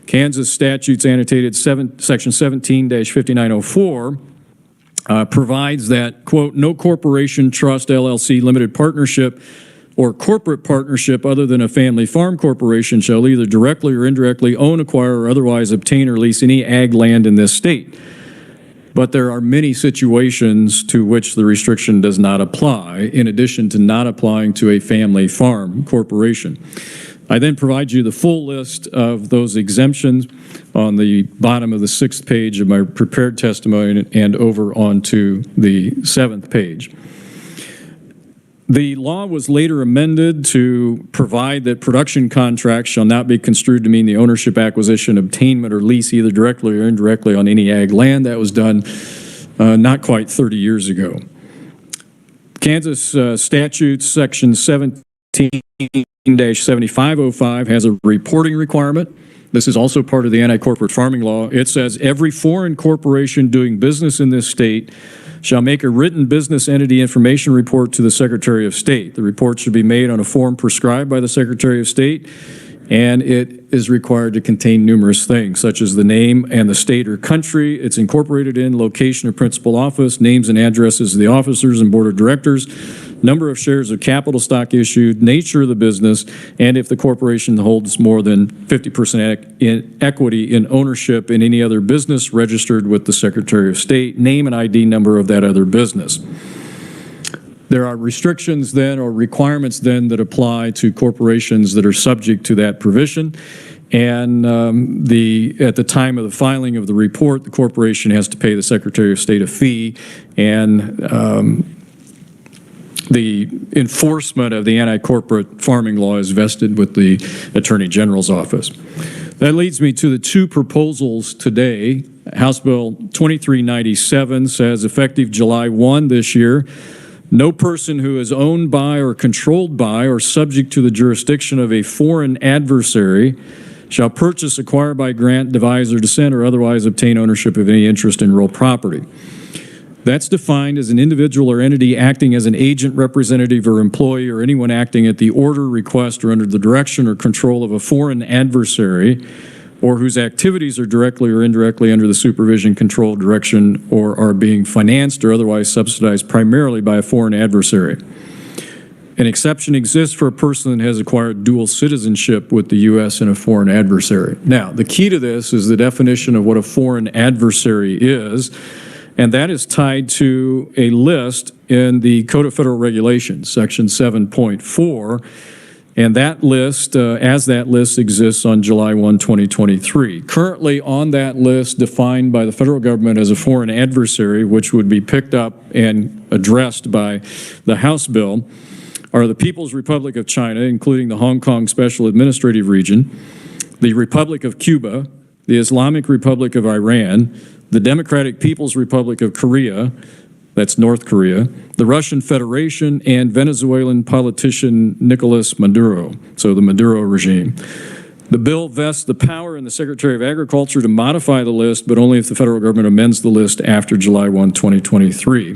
Kansas statutes annotated section 17-5904 provides that, quote, no corporation, trust, LLC, limited partnership, or corporate partnership other than a family farm corporation shall either directly or indirectly own, acquire, or otherwise obtain or lease any ag land in this state. But there are many situations to which the restriction does not apply, in addition to not applying to a family farm corporation. I then provide you the full list of those exemptions on the bottom of the 6th page of my prepared testimony and over onto the 7th page. The law was later amended to provide that production contracts shall not be construed to mean the ownership, acquisition, obtainment, or lease either directly or indirectly on any ag land. That was done not quite 30 years ago. Kansas statutes section 17-7505 has a reporting requirement. This is also part of the anti-corporate farming law. It says every foreign corporation doing business in this state shall make a written business entity information report to the Secretary of State. The report should be made on a form prescribed by the Secretary of State, and it is required to contain numerous things, such as the name and the state or country it's incorporated in, location of principal office, names and addresses of the officers and board of directors, number of shares of capital stock issued, nature of the business, and if the corporation holds more than 50% in equity in ownership in any other business registered with the Secretary of State, name and ID number of that other business. There are restrictions then or requirements then that apply to corporations that are subject to that provision. And at the time of the filing of the report, the corporation has to pay the Secretary of State a fee, and the enforcement of the anti-corporate farming law is vested with the Attorney General's office. That leads me to the two proposals today. House Bill 2397 says effective July 1 this year, no person who is owned by or controlled by or subject to the jurisdiction of a foreign adversary shall purchase, acquire by grant, devise, or descent, or otherwise obtain ownership of any interest in real property. That's defined as an individual or entity acting as an agent, representative, or employee, or anyone acting at the order, request, or under the direction or control of a foreign adversary, or whose activities are directly or indirectly under the supervision, control, direction, or are being financed or otherwise subsidized primarily by a foreign adversary. An exception exists for a person that has acquired dual citizenship with the U.S. and a foreign adversary. Now, the key to this is the definition of what a foreign adversary is, and that is tied to a list in the Code of Federal Regulations, Section 7.4, and that list, as that list exists on July 1, 2023. Currently on that list, defined by the federal government as a foreign adversary, which would be picked up and addressed by the House bill, are the People's Republic of China, including the Hong Kong Special Administrative Region, the Republic of Cuba, the Islamic Republic of Iran, the Democratic People's Republic of Korea, that's North Korea, the Russian Federation, and Venezuelan politician Nicolas Maduro, so the Maduro regime. The bill vests the power in the Secretary of Agriculture to modify the list, but only if the federal government amends the list after July 1, 2023.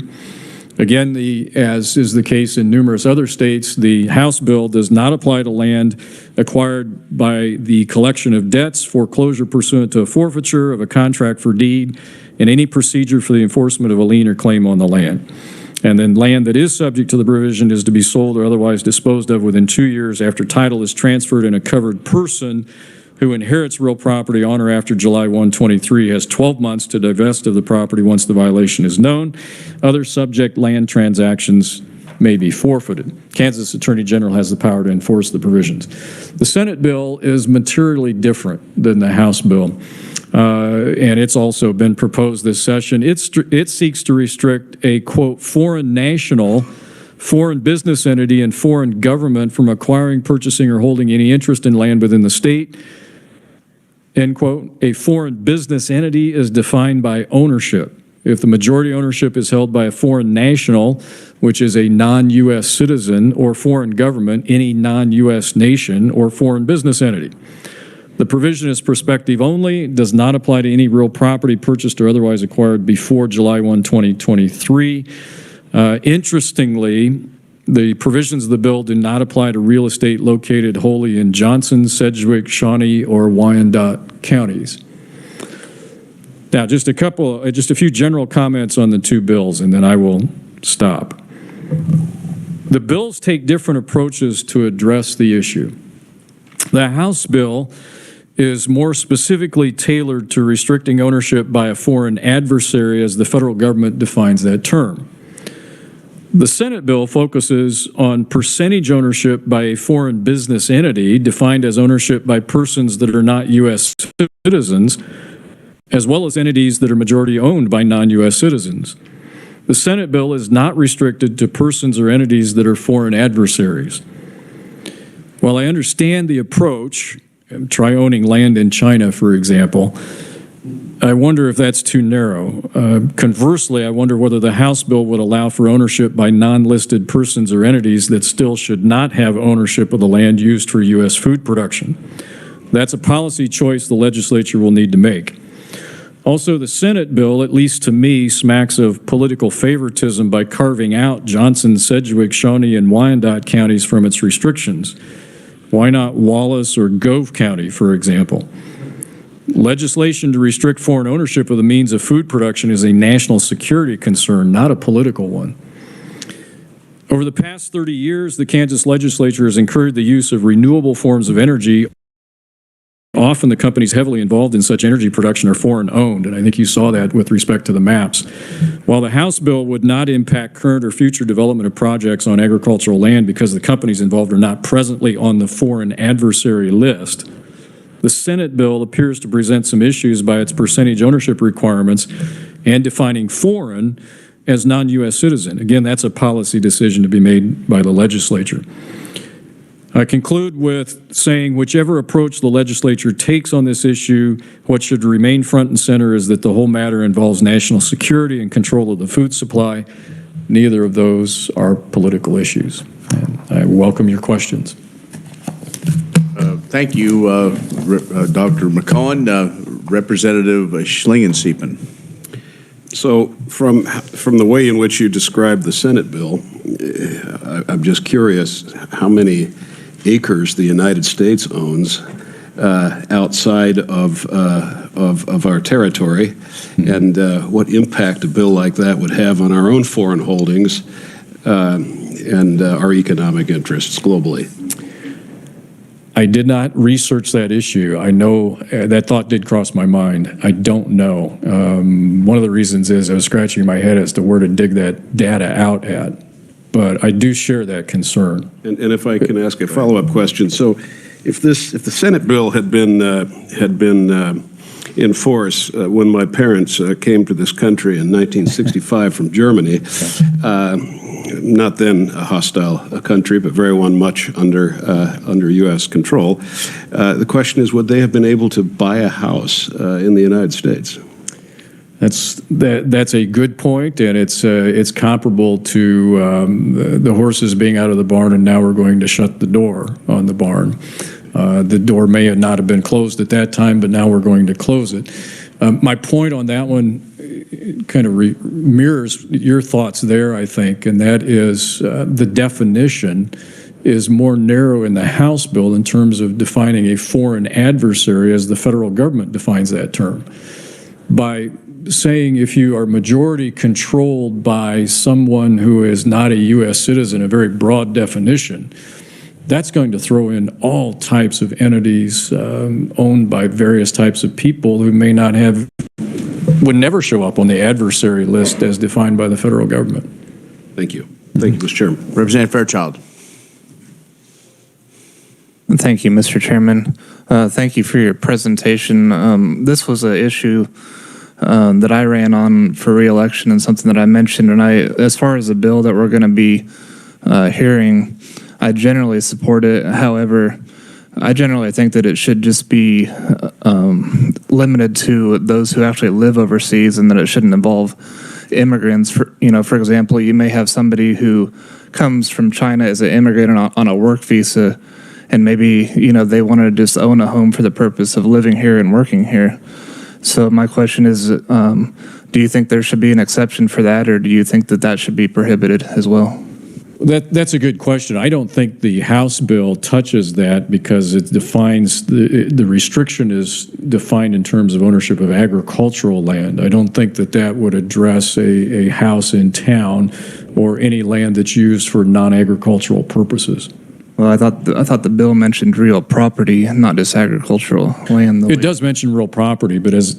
Again, as is the case in numerous other states, the House bill does not apply to land acquired by the collection of debts, foreclosure pursuant to a forfeiture of a contract for deed, and any procedure for the enforcement of a lien or claim on the land. And then land that is subject to the provision is to be sold or otherwise disposed of within 2 years after title is transferred, and a covered person who inherits real property on or after July 1, 23 has 12 months to divest of the property once the violation is known. Other subject land transactions may be forfeited. Kansas Attorney General has the power to enforce the provisions. The Senate bill is materially different than the House bill, and it's also been proposed this session. It seeks to restrict a, quote, foreign national, foreign business entity, and foreign government from acquiring, purchasing, or holding any interest in land within the state. End quote. A foreign business entity is defined by ownership. If the majority ownership is held by a foreign national, which is a non-U.S. citizen, or foreign government, any non-U.S. nation, or foreign business entity. The provision is prospective only, does not apply to any real property purchased or otherwise acquired before July 1, 2023. Interestingly, the provisions of the bill do not apply to real estate located wholly in Johnson, Sedgwick, Shawnee, or Wyandotte counties. Now, just a few general comments on the two bills, and then I will stop. The bills take different approaches to address the issue. The House bill is more specifically tailored to restricting ownership by a foreign adversary as the federal government defines that term. The Senate bill focuses on percentage ownership by a foreign business entity defined as ownership by persons that are not U.S. citizens, as well as entities that are majority owned by non-U.S. citizens. The Senate bill is not restricted to persons or entities that are foreign adversaries. While I understand the approach, try owning land in China, for example, I wonder if that's too narrow. Conversely, I wonder whether the House bill would allow for ownership by non-listed persons or entities that still should not have ownership of the land used for U.S. food production. That's a policy choice the legislature will need to make. Also, the Senate bill, at least to me, smacks of political favoritism by carving out Johnson, Sedgwick, Shawnee, and Wyandotte counties from its restrictions. Why not Wallace or Gove County, for example? Legislation to restrict foreign ownership of the means of food production is a national security concern, not a political one. Over the past 30 years, the Kansas legislature has encouraged the use of renewable forms of energy. Often the companies heavily involved in such energy production are foreign owned, and I think you saw that with respect to the maps. While the House bill would not impact current or future development of projects on agricultural land because the companies involved are not presently on the foreign adversary list, the Senate bill appears to present some issues by its percentage ownership requirements and defining foreign as non-U.S. citizen. Again, that's a policy decision to be made by the legislature. I conclude with saying whichever approach the legislature takes on this issue, what should remain front and center is that the whole matter involves national security and control of the food supply. Neither of those are political issues. And I welcome your questions. Thank you, Dr. McCohen. Representative Schlingensiepen. So from the way in which you described the Senate bill, I'm just curious how many acres the United States owns outside of our territory, and what impact a bill like that would have on our own foreign holdings and our economic interests globally. I did not research that issue. I know that thought did cross my mind. I don't know. One of the reasons is I was scratching my head as to where to dig that data out at. But I do share that concern. And if I can ask a follow-up question, so if the Senate bill had been in force when my parents came to this country in 1965 from Germany, not then a hostile country, but very much under U.S. control. The question is, would they have been able to buy a house in the United States? That's a good point, and it's comparable to the horses being out of the barn, and now we're going to shut the door on the barn. The door may not have been closed at that time, but now we're going to close it. My point on that one kind of mirrors your thoughts there, I think, and that is the definition is more narrow in the House bill in terms of defining a foreign adversary as the federal government defines that term. By saying if you are majority controlled by someone who is not a U.S. citizen, a very broad definition, that's going to throw in all types of entities owned by various types of people who may not have, would never show up on the adversary list as defined by the federal government. Thank you. Thank you, Mr. Chairman. Representative Fairchild. Thank you, Mr. Chairman. Thank you for your presentation. This was an issue that I ran on for re-election and something that I mentioned. And as far as the bill that we're going to be hearing, I generally support it. However, I generally think that it should just be limited to those who actually live overseas, and that it shouldn't involve immigrants. For example, you may have somebody who comes from China as an immigrant on a work visa, and maybe they want to just own a home for the purpose of living here and working here. So my question is, do you think there should be an exception for that, or do you think that that should be prohibited as well? That's a good question. I don't think the House bill touches that because it defines, the restriction is defined in terms of ownership of agricultural land. I don't think that that would address a house in town or any land that's used for non-agricultural purposes. Well, I thought the bill mentioned real property, not just agricultural land. It does mention real property, but as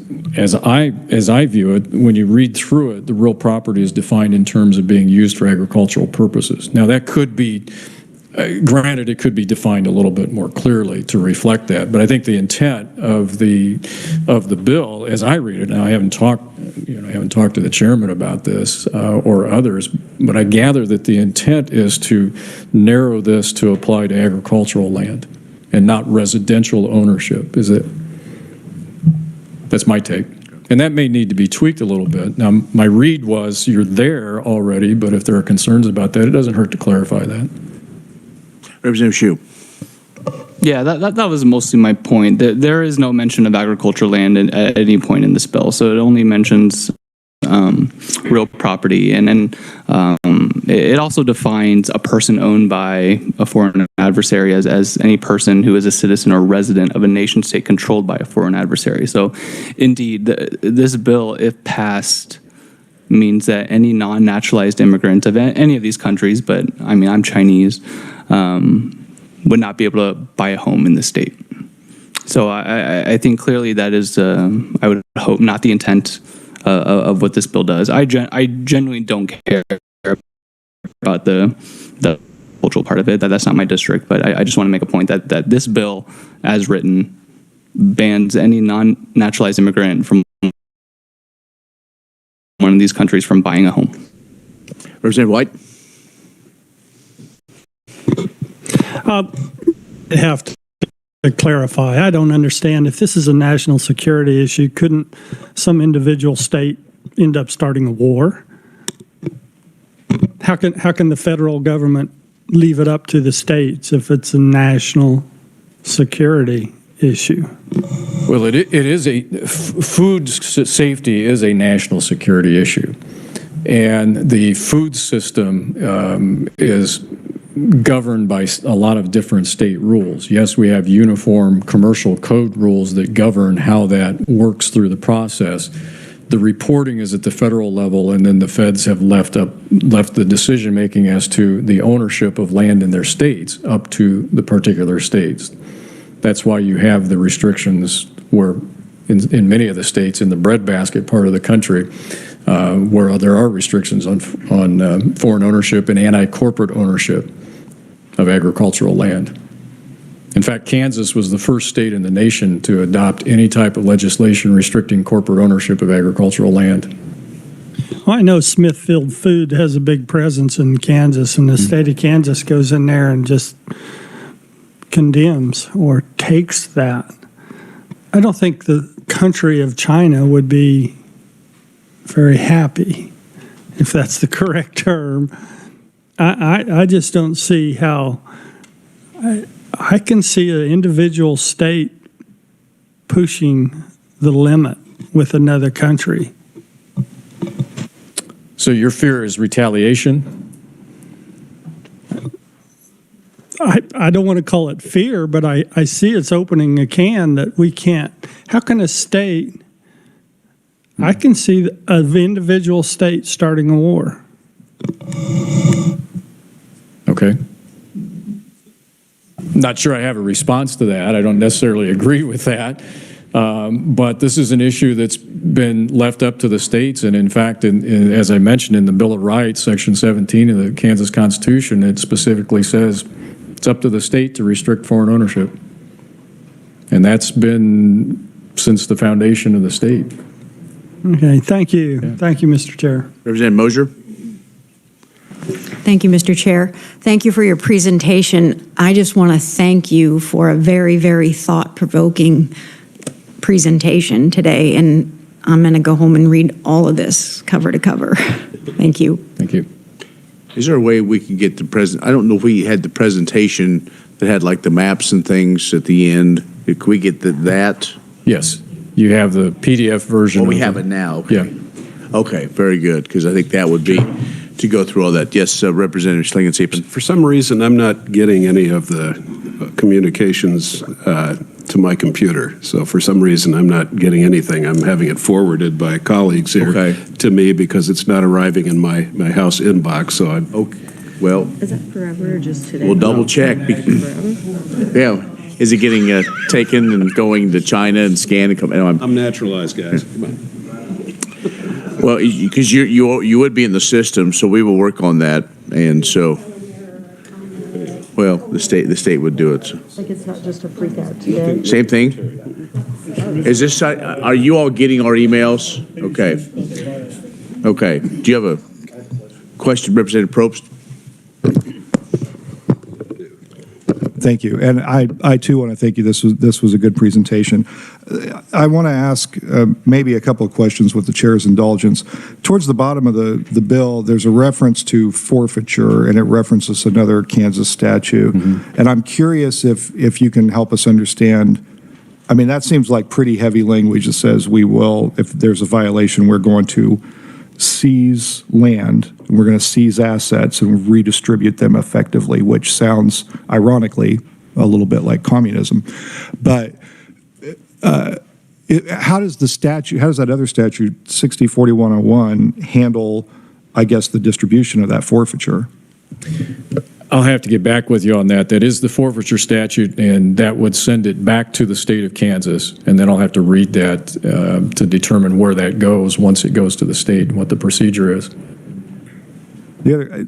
I view it, when you read through it, the real property is defined in terms of being used for agricultural purposes. Now, that could be, granted, it could be defined a little bit more clearly to reflect that. But I think the intent of the bill, as I read it, now I haven't talked to the chairman about this or others, but I gather that the intent is to narrow this to apply to agricultural land and not residential ownership. That's my take. And that may need to be tweaked a little bit. Now, my read was you're there already, but if there are concerns about that, it doesn't hurt to clarify that. Representative Shue. Yeah, that was mostly my point. There is no mention of agricultural land at any point in this bill, so it only mentions real property, and it also defines a person owned by a foreign adversary as any person who is a citizen or resident of a nation state controlled by a foreign adversary. So, indeed, this bill, if passed, means that any non-naturalized immigrant of any of these countries, but I mean, I'm Chinese, would not be able to buy a home in the state. So I think clearly that is, I would hope, not the intent of what this bill does. I genuinely don't care about the cultural part of it. That's not my district, but I just want to make a point that this bill, as written, bans any non-naturalized immigrant from one of these countries from buying a home. Representative White? I have to clarify. I don't understand. If this is a national security issue, couldn't some individual state end up starting a war? How can the federal government leave it up to the states if it's a national security issue? Well, it is food safety is a national security issue, and the food system is governed by a lot of different state rules. Yes, we have uniform commercial code rules that govern how that works through the process. The reporting is at the federal level, and then the feds have left the decision making as to the ownership of land in their states up to the particular states. That's why you have the restrictions where in many of the states in the breadbasket part of the country where there are restrictions on foreign ownership and anti-corporate ownership of agricultural land. In fact, Kansas was the first state in the nation to adopt any type of legislation restricting corporate ownership of agricultural land. Well, I know Smithfield Food has a big presence in Kansas, and the state of Kansas goes in there and just condemns or takes that. I don't think the country of China would be very happy, if that's the correct term. I just don't see how. I can see an individual state pushing the limit with another country. So your fear is retaliation? I don't want to call it fear, but I see it's opening a can that we can't. How can a state, I can see an individual state starting a war. Okay. Not sure I have a response to that. I don't necessarily agree with that. But this is an issue that's been left up to the states. And in fact, as I mentioned in the Bill of Rights, Section 17 of the Kansas Constitution, it specifically says it's up to the state to restrict foreign ownership. And that's been since the foundation of the state. Okay, thank you. Yeah. Thank you, Mr. Chair. Representative Mosier. Thank you, Mr. Chair. Thank you for your presentation. I just want to thank you for a very, very thought-provoking presentation today, and I'm going to go home and read all of this cover to cover. Thank you. Thank you. Is there a way we can get the present? I don't know if we had the presentation that had like the maps and things at the end. Could we get that? Yes. You have the PDF version. Well, we have it now. Okay. Yeah. Okay, very good, because I think that would be to go through all that. Yes, Representative Schlingensief. For some reason, I'm not getting any of the communications to my computer. So for some reason, I'm not getting anything. I'm having it forwarded by colleagues here to me because it's not arriving in my house inbox. So I'm okay. Well, is that forever or just today? We'll double check. Yeah. Is it getting taken and going to China and scanned and come? I'm naturalized, guys. Come on. Well, because you would be in the system, so we will work on that, and so, well, the state would do it. Like it's not just a freak out today. Same thing. Is this? Are you all getting our emails? Okay. Okay. Do you have a question, Representative Probst? Thank you. And I too want to thank you. This was a good presentation. I want to ask maybe a couple of questions with the chair's indulgence. Towards the bottom of the bill, there's a reference to forfeiture, and it references another Kansas statute. Mm-hmm. And I'm curious if you can help us understand. I mean, that seems like pretty heavy language that says we will, if there's a violation, we're going to seize land, we're going to seize assets and redistribute them effectively, which sounds, ironically, a little bit like communism. But how does that other statute, 604101, handle, I guess, the distribution of that forfeiture? I'll have to get back with you on that. That is the forfeiture statute, and that would send it back to the state of Kansas, and then I'll have to read that to determine where that goes once it goes to the state and what the procedure is. The other,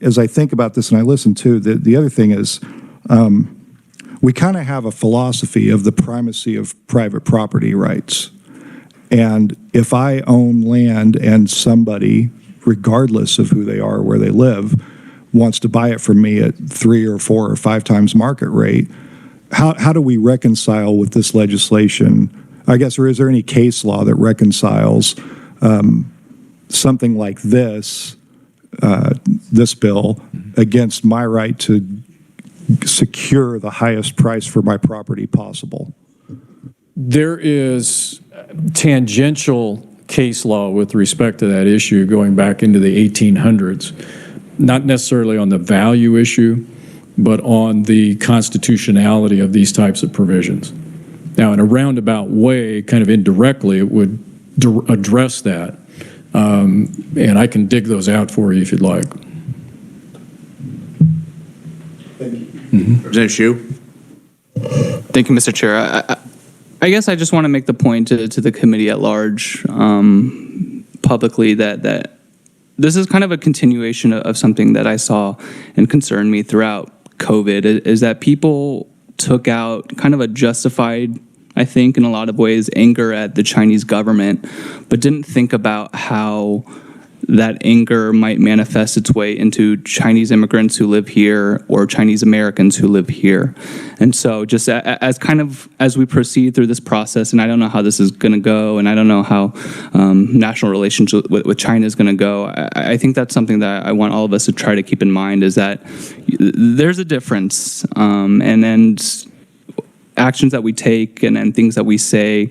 as I think about this and I listen to, the other thing is we kind of have a philosophy of the primacy of private property rights. And if I own land and somebody, regardless of who they are or where they live, wants to buy it from me at 3 or 4 or 5 times market rate, how do we reconcile with this legislation? I guess, or is there any case law that reconciles something like this bill against my right to secure the highest price for my property possible? There is tangential case law with respect to that issue going back into the 1800s. Not necessarily on the value issue, but on the constitutionality of these types of provisions. Now, in a roundabout way, kind of indirectly, it would address that. And I can dig those out for you if you'd like. Thank you. Mm-hmm. Representative Hsu. Thank you, Mr. Chair. I guess I just want to make the point to the committee at large publicly that this is kind of a continuation of something that I saw and concerned me throughout COVID, is that people took out kind of a justified, I think, in a lot of ways, anger at the Chinese government, but didn't think about how that anger might manifest its way into Chinese immigrants who live here or Chinese Americans who live here. And so just as we proceed through this process, and I don't know how this is going to go, and I don't know how national relations with China is going to go, I think that's something that I want all of us to try to keep in mind, is that there's a difference, and actions that we take and things that we say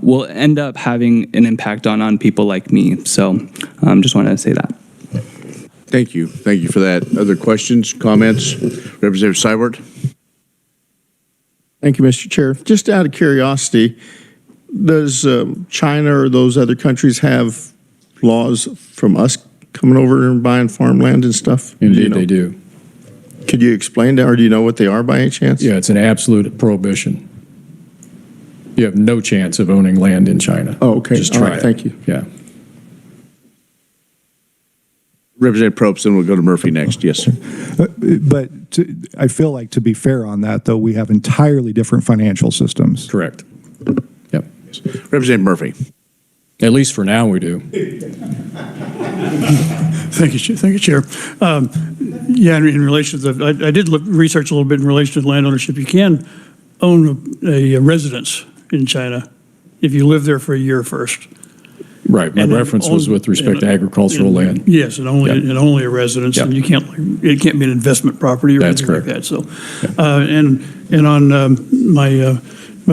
will end up having an impact on people like me. So just wanted to say that. Thank you. Thank you for that. Other questions, comments? Representative Seibert. Thank you, Mr. Chair. Just out of curiosity, does China or those other countries have laws from us coming over and buying farmland and stuff? Indeed, they do. Could you explain that, or do you know what they are by any chance? Yeah, it's an absolute prohibition. You have no chance of owning land in China. Oh, okay. Just try it. Thank you. Yeah. Representative Probst, then we'll go to Murphy next. Yes, sir. But I feel like, to be fair on that, though, we have entirely different financial systems. Correct. Yep. Representative Murphy. At least for now, we do. Thank you, Chair. Yeah, in relation to I did research a little bit in relation to land ownership. You can own a residence in China if you live there for a year first. Right. My reference was with respect to agricultural land. Yes, and only a residence, and it can't be an investment property or anything like that. So, and on my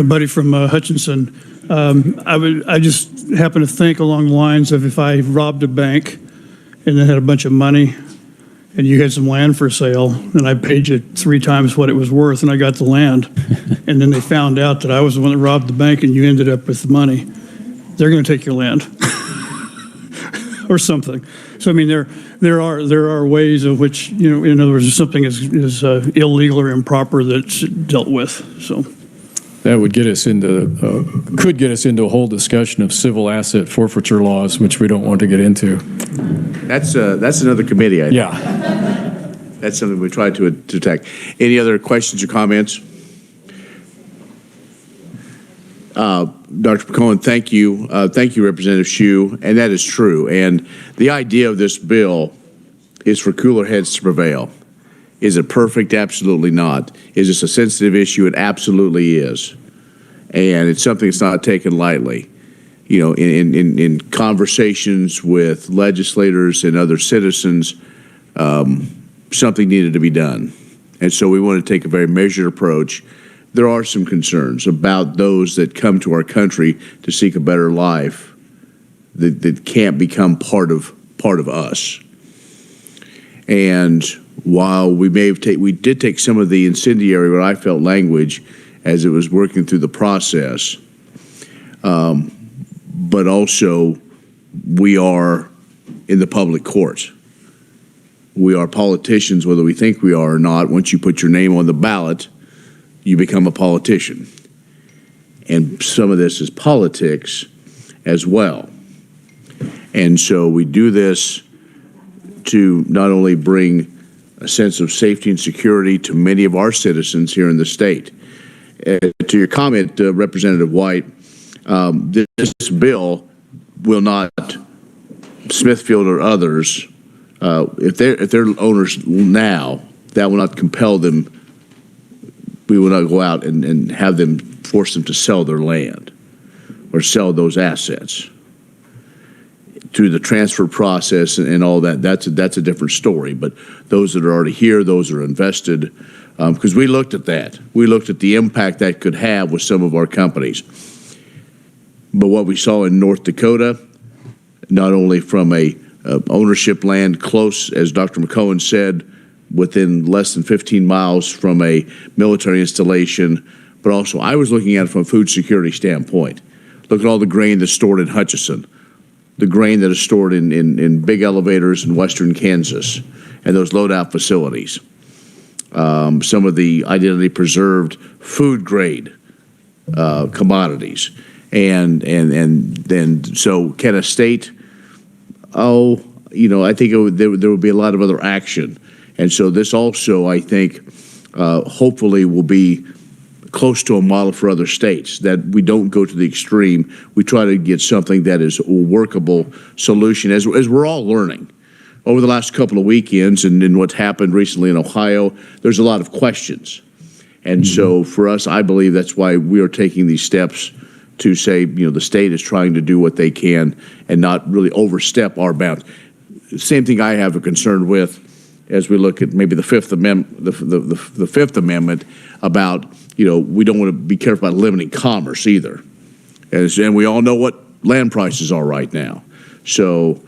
buddy from Hutchinson, I just happen to think along the lines of, if I robbed a bank and then had a bunch of money, and you had some land for sale, and I paid you 3 times what it was worth, and I got the land, and then they found out that I was the one that robbed the bank, and you ended up with the money, they're going to take your land, or something. So I mean, there are ways of which, in other words, if something is illegal or improper, that's dealt with. So. That would get us could get us into a whole discussion of civil asset forfeiture laws, which we don't want to get into. That's another committee, I think. Yeah. That's something we try to attack. Any other questions or comments? Dr. Cohen, thank you. Thank you, Representative Hsu, and that is true. And the idea of this bill is for cooler heads to prevail. Is it perfect? Absolutely not. Is this a sensitive issue? It absolutely is. And it's something that's not taken lightly. You know, in conversations with legislators and other citizens, something needed to be done. And so we want to take a very measured approach. There are some concerns about those that come to our country to seek a better life that can't become part of us. And while we did take some of the incendiary, what I felt, language as it was working through the process, but also we are in the public court. We are politicians, whether we think we are or not. Once you put your name on the ballot, you become a politician. And some of this is politics as well. And so we do this to not only bring a sense of safety and security to many of our citizens here in the state. To your comment, Representative White, this bill will not, Smithfield or others, if they're owners now, that will not compel them. We will not go out and have them, force them to sell their land or sell those assets. Through the transfer process and all that, that's a different story. But those that are already here, those that are invested, because we looked at that. We looked at the impact that could have with some of our companies. But what we saw in North Dakota, not only from a ownership land close, as Dr. McCohen said, within less than 15 miles from a military installation, but also I was looking at it from a food security standpoint. Look at all the grain that's stored in Hutchinson, the grain that is stored in big elevators in western Kansas and those loadout facilities. Some of the identity preserved food grade commodities. And then so can a state, I think there would be a lot of other action. And so this also, I think, hopefully will be close to a model for other states, that we don't go to the extreme. We try to get something that is a workable solution as we're all learning. Over the last couple of weekends and what's happened recently in Ohio, there's a lot of questions. And so for us, I believe that's why we are taking these steps to say, the state is trying to do what they can and not really overstep our bounds. Same thing I have a concern with as we look at maybe the Fifth Amendment, the Fifth Amendment about, we don't want to be careful about limiting commerce either. And we all know what land prices are right now. So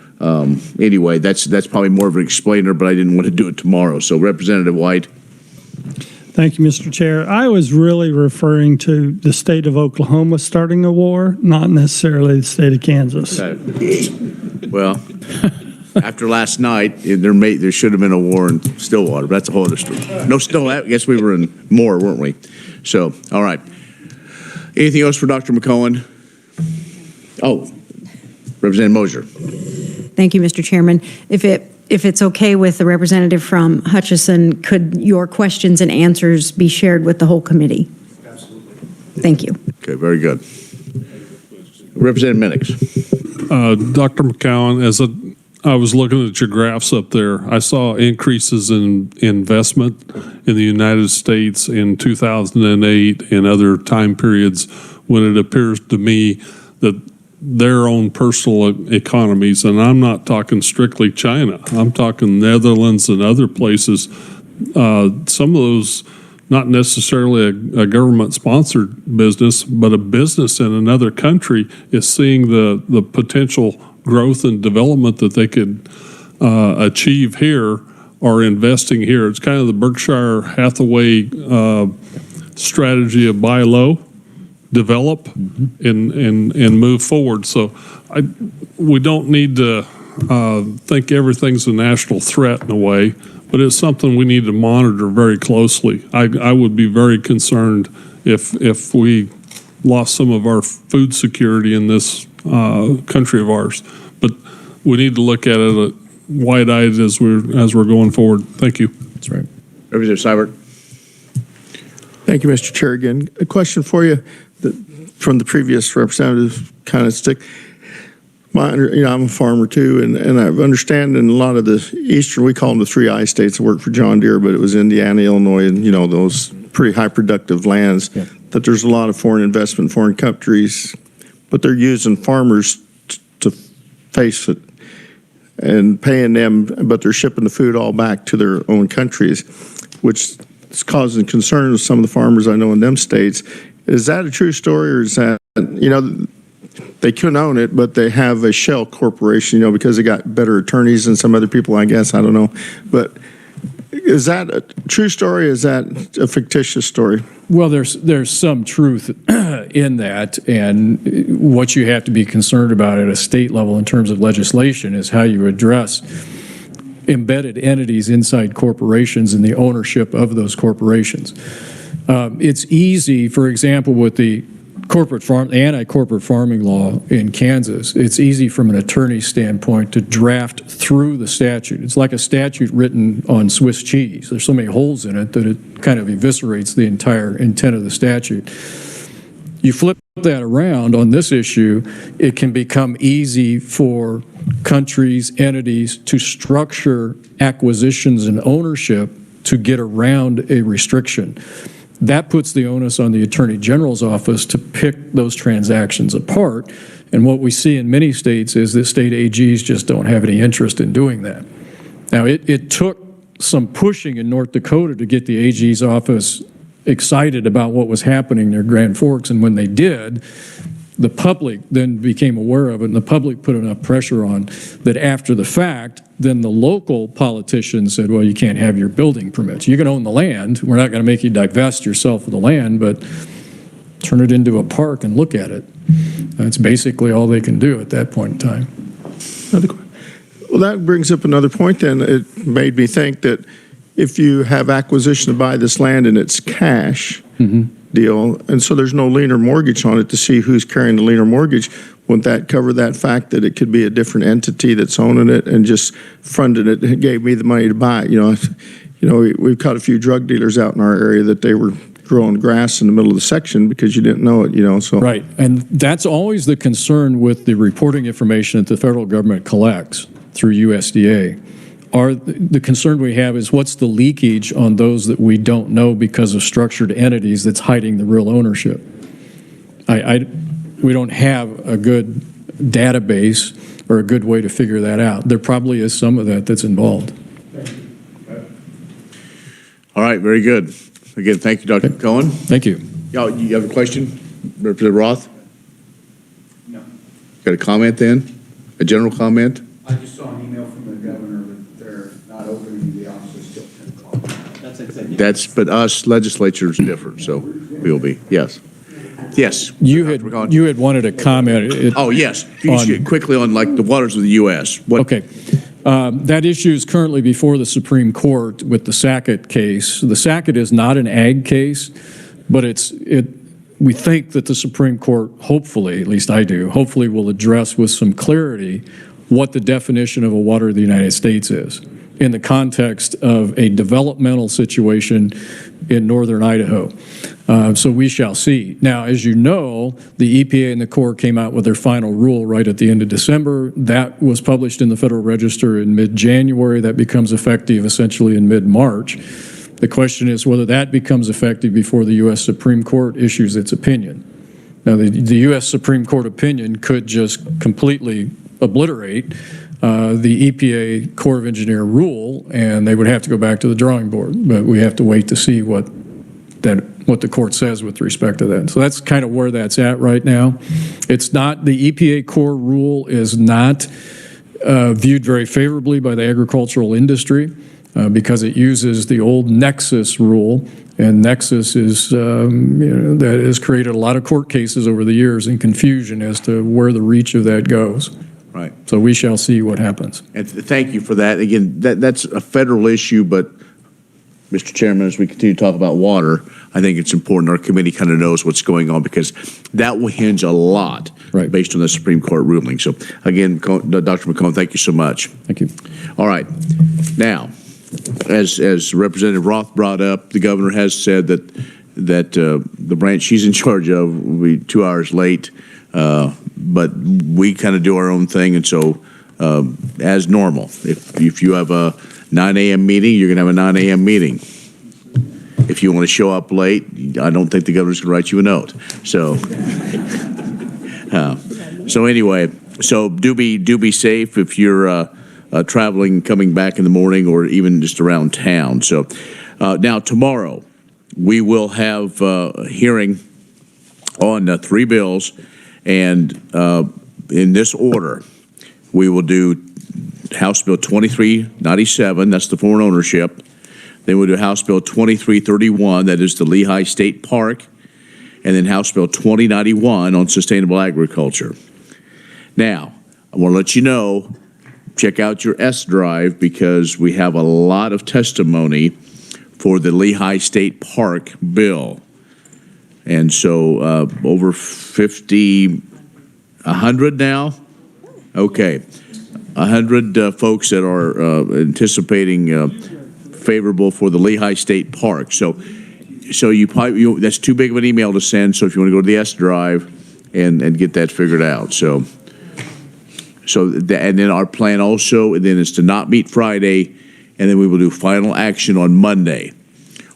anyway, that's probably more of an explainer, but I didn't want to do it tomorrow. So Representative White. Thank you, Mr. Chair. I was really referring to the state of Oklahoma starting a war, not necessarily the state of Kansas. Okay. Well, after last night, there should have been a war in Stillwater. But that's a whole other story. No, I guess we were in Moore, weren't we? So, all right. Anything else for Dr. McCohen? Oh, Representative Mosier. Thank you, Mr. Chairman. If it's okay with the representative from Hutchison, could your questions and answers be shared with the whole committee? Absolutely. Thank you. Okay, very good. Representative Minix. Dr. McCowen, as I was looking at your graphs up there, I saw increases in investment in the United States in 2008 and other time periods when it appears to me that their own personal economies, and I'm not talking strictly China, I'm talking Netherlands and other places, some of those, not necessarily a government-sponsored business, but a business in another country is seeing the potential growth and development that they could achieve here or investing here. It's kind of the Berkshire Hathaway strategy of buy low, develop, and move forward. So we don't need to think everything's a national threat in a way, but it's something we need to monitor very closely. I would be very concerned if we lost some of our food security in this country of ours. But we need to look at it wide-eyed as we're going forward. Thank you. That's right. Representative Seibert. Thank you, Mr. Chair. Again, a question for you from the previous representative kind of stick. I'm a farmer too, and I understand in a lot of the eastern, we call them the 3 I states. I work for John Deere, but it was Indiana, Illinois, and those pretty high productive lands. Yeah. That there's a lot of foreign investment, foreign countries, but they're using farmers to face it and paying them, but they're shipping the food all back to their own countries, which is causing concern with some of the farmers I know in them states. Is that a true story, or is that they couldn't own it, but they have a shell corporation, because they got better attorneys than some other people, I guess. I don't know. But is that a true story, or is that a fictitious story? Well, there's some truth in that, and what you have to be concerned about at a state level in terms of legislation is how you address embedded entities inside corporations and the ownership of those corporations. It's easy, for example, with the anti-corporate farming law in Kansas, it's easy from an attorney's standpoint to draft through the statute. It's like a statute written on Swiss cheese. There's so many holes in it that it kind of eviscerates the entire intent of the statute. You flip that around on this issue, it can become easy for countries, entities to structure acquisitions and ownership to get around a restriction. That puts the onus on the Attorney General's office to pick those transactions apart. And what we see in many states is that state AGs just don't have any interest in doing that. Now, it took some pushing in North Dakota to get the AG's office excited about what was happening near Grand Forks. And when they did, the public then became aware of it, and the public put enough pressure on that after the fact, then the local politicians said, well, you can't have your building permits. You can own the land. We're not going to make you divest yourself of the land, but turn it into a park and look at it. That's basically all they can do at that point in time. Well, that brings up another point then. It made me think that if you have acquisition to buy this land and it's cash deal, and so there's no lien or mortgage on it to see who's carrying the lien or mortgage, wouldn't that cover that fact that it could be a different entity that's owning it and just fronted it and gave me the money to buy it? We've caught a few drug dealers out in our area that they were growing grass in the middle of the section because you didn't know it, so. Right, and that's always the concern with the reporting information that the federal government collects through USDA. The concern we have is what's the leakage on those that we don't know because of structured entities that's hiding the real ownership. We don't have a good database or a good way to figure that out. There probably is some of that that's involved. All right, very good. Again, thank you, Dr. Cohen. Thank you. You have a question, Representative Roth? No. Got a comment then? A general comment? I just saw an email from the governor that they're not opening the offices till 10 o'clock. But us legislatures differ, so we'll be, yes. Yes. You had wanted a comment. Yes. Quickly on like the waters of the U.S. Okay. That issue is currently before the Supreme Court with the Sackett case. The Sackett is not an ag case, but we think that the Supreme Court, hopefully, at least I do, hopefully will address with some clarity what the definition of a water of the United States is in the context of a developmental situation in northern Idaho. So we shall see. Now, as you know, the EPA and the Corps came out with their final rule right at the end of December. That was published in the Federal Register in mid-January. That becomes effective essentially in mid-March. The question is whether that becomes effective before the U.S. Supreme Court issues its opinion. Now, the U.S. Supreme Court opinion could just completely obliterate the EPA Corps of Engineer rule, and they would have to go back to the drawing board. But we have to wait to see what the court says with respect to that. So that's kind of where that's at right now. It's not, the EPA Corps rule is not viewed very favorably by the agricultural industry because it uses the old Nexus rule, and Nexus is, that has created a lot of court cases over the years and confusion as to where the reach of that goes. Right. So we shall see what happens. And thank you for that. Again, that's a federal issue, but Mr. Chairman, as we continue to talk about water, I think it's important our committee kind of knows what's going on because that will hinge a lot based on the Supreme Court ruling. So again, Dr. McCone, thank you so much. Thank you. All right. Now, as Representative Roth brought up, the governor has said that the branch she's in charge of will be 2 hours late But we kind of do our own thing, and so as normal, if you have a 9 a.m. meeting, you're going to have a 9 a.m. meeting. If you want to show up late, I don't think the governor's going to write you a note. So, so anyway, so do be safe if you're traveling, coming back in the morning, or even just around town. So now tomorrow we will have a hearing on 3 bills, and in this order, we will do House Bill 2397, that's the foreign ownership. Then we'll do House Bill 2331, that is the Lehigh State Park, and then House Bill 2091 on sustainable agriculture. Now, I want to let you know, check out your S drive, because we have a lot of testimony for the Lehigh State Park bill. And so over 100 now? Okay. 100 folks that are anticipating favorable for the Lehigh State Park. So you probably, that's too big of an email to send, so if you want to go to the S drive and get that figured out. And then our plan also, and then is to not meet Friday, and then we will do final action on Monday.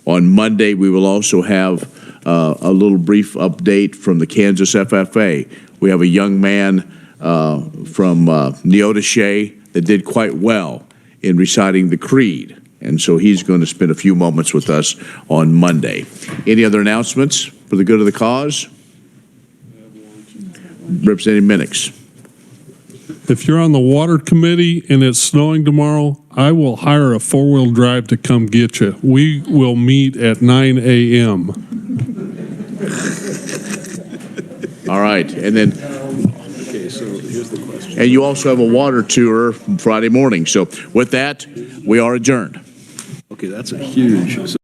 On Monday, we will also have a little brief update from the Kansas FFA. We have a young man from Neodesha that did quite well in reciting the Creed. And so he's going to spend a few moments with us on Monday. Any other announcements for the good of the cause? Representative Minix. If you're on the water committee and it's snowing tomorrow, I will hire a 4-wheel drive to come get you. We will meet at 9 a.m. All right, and then, Okay, so here's the question. and you also have a water tour Friday morning. So with that, we are adjourned. Okay, that's a huge.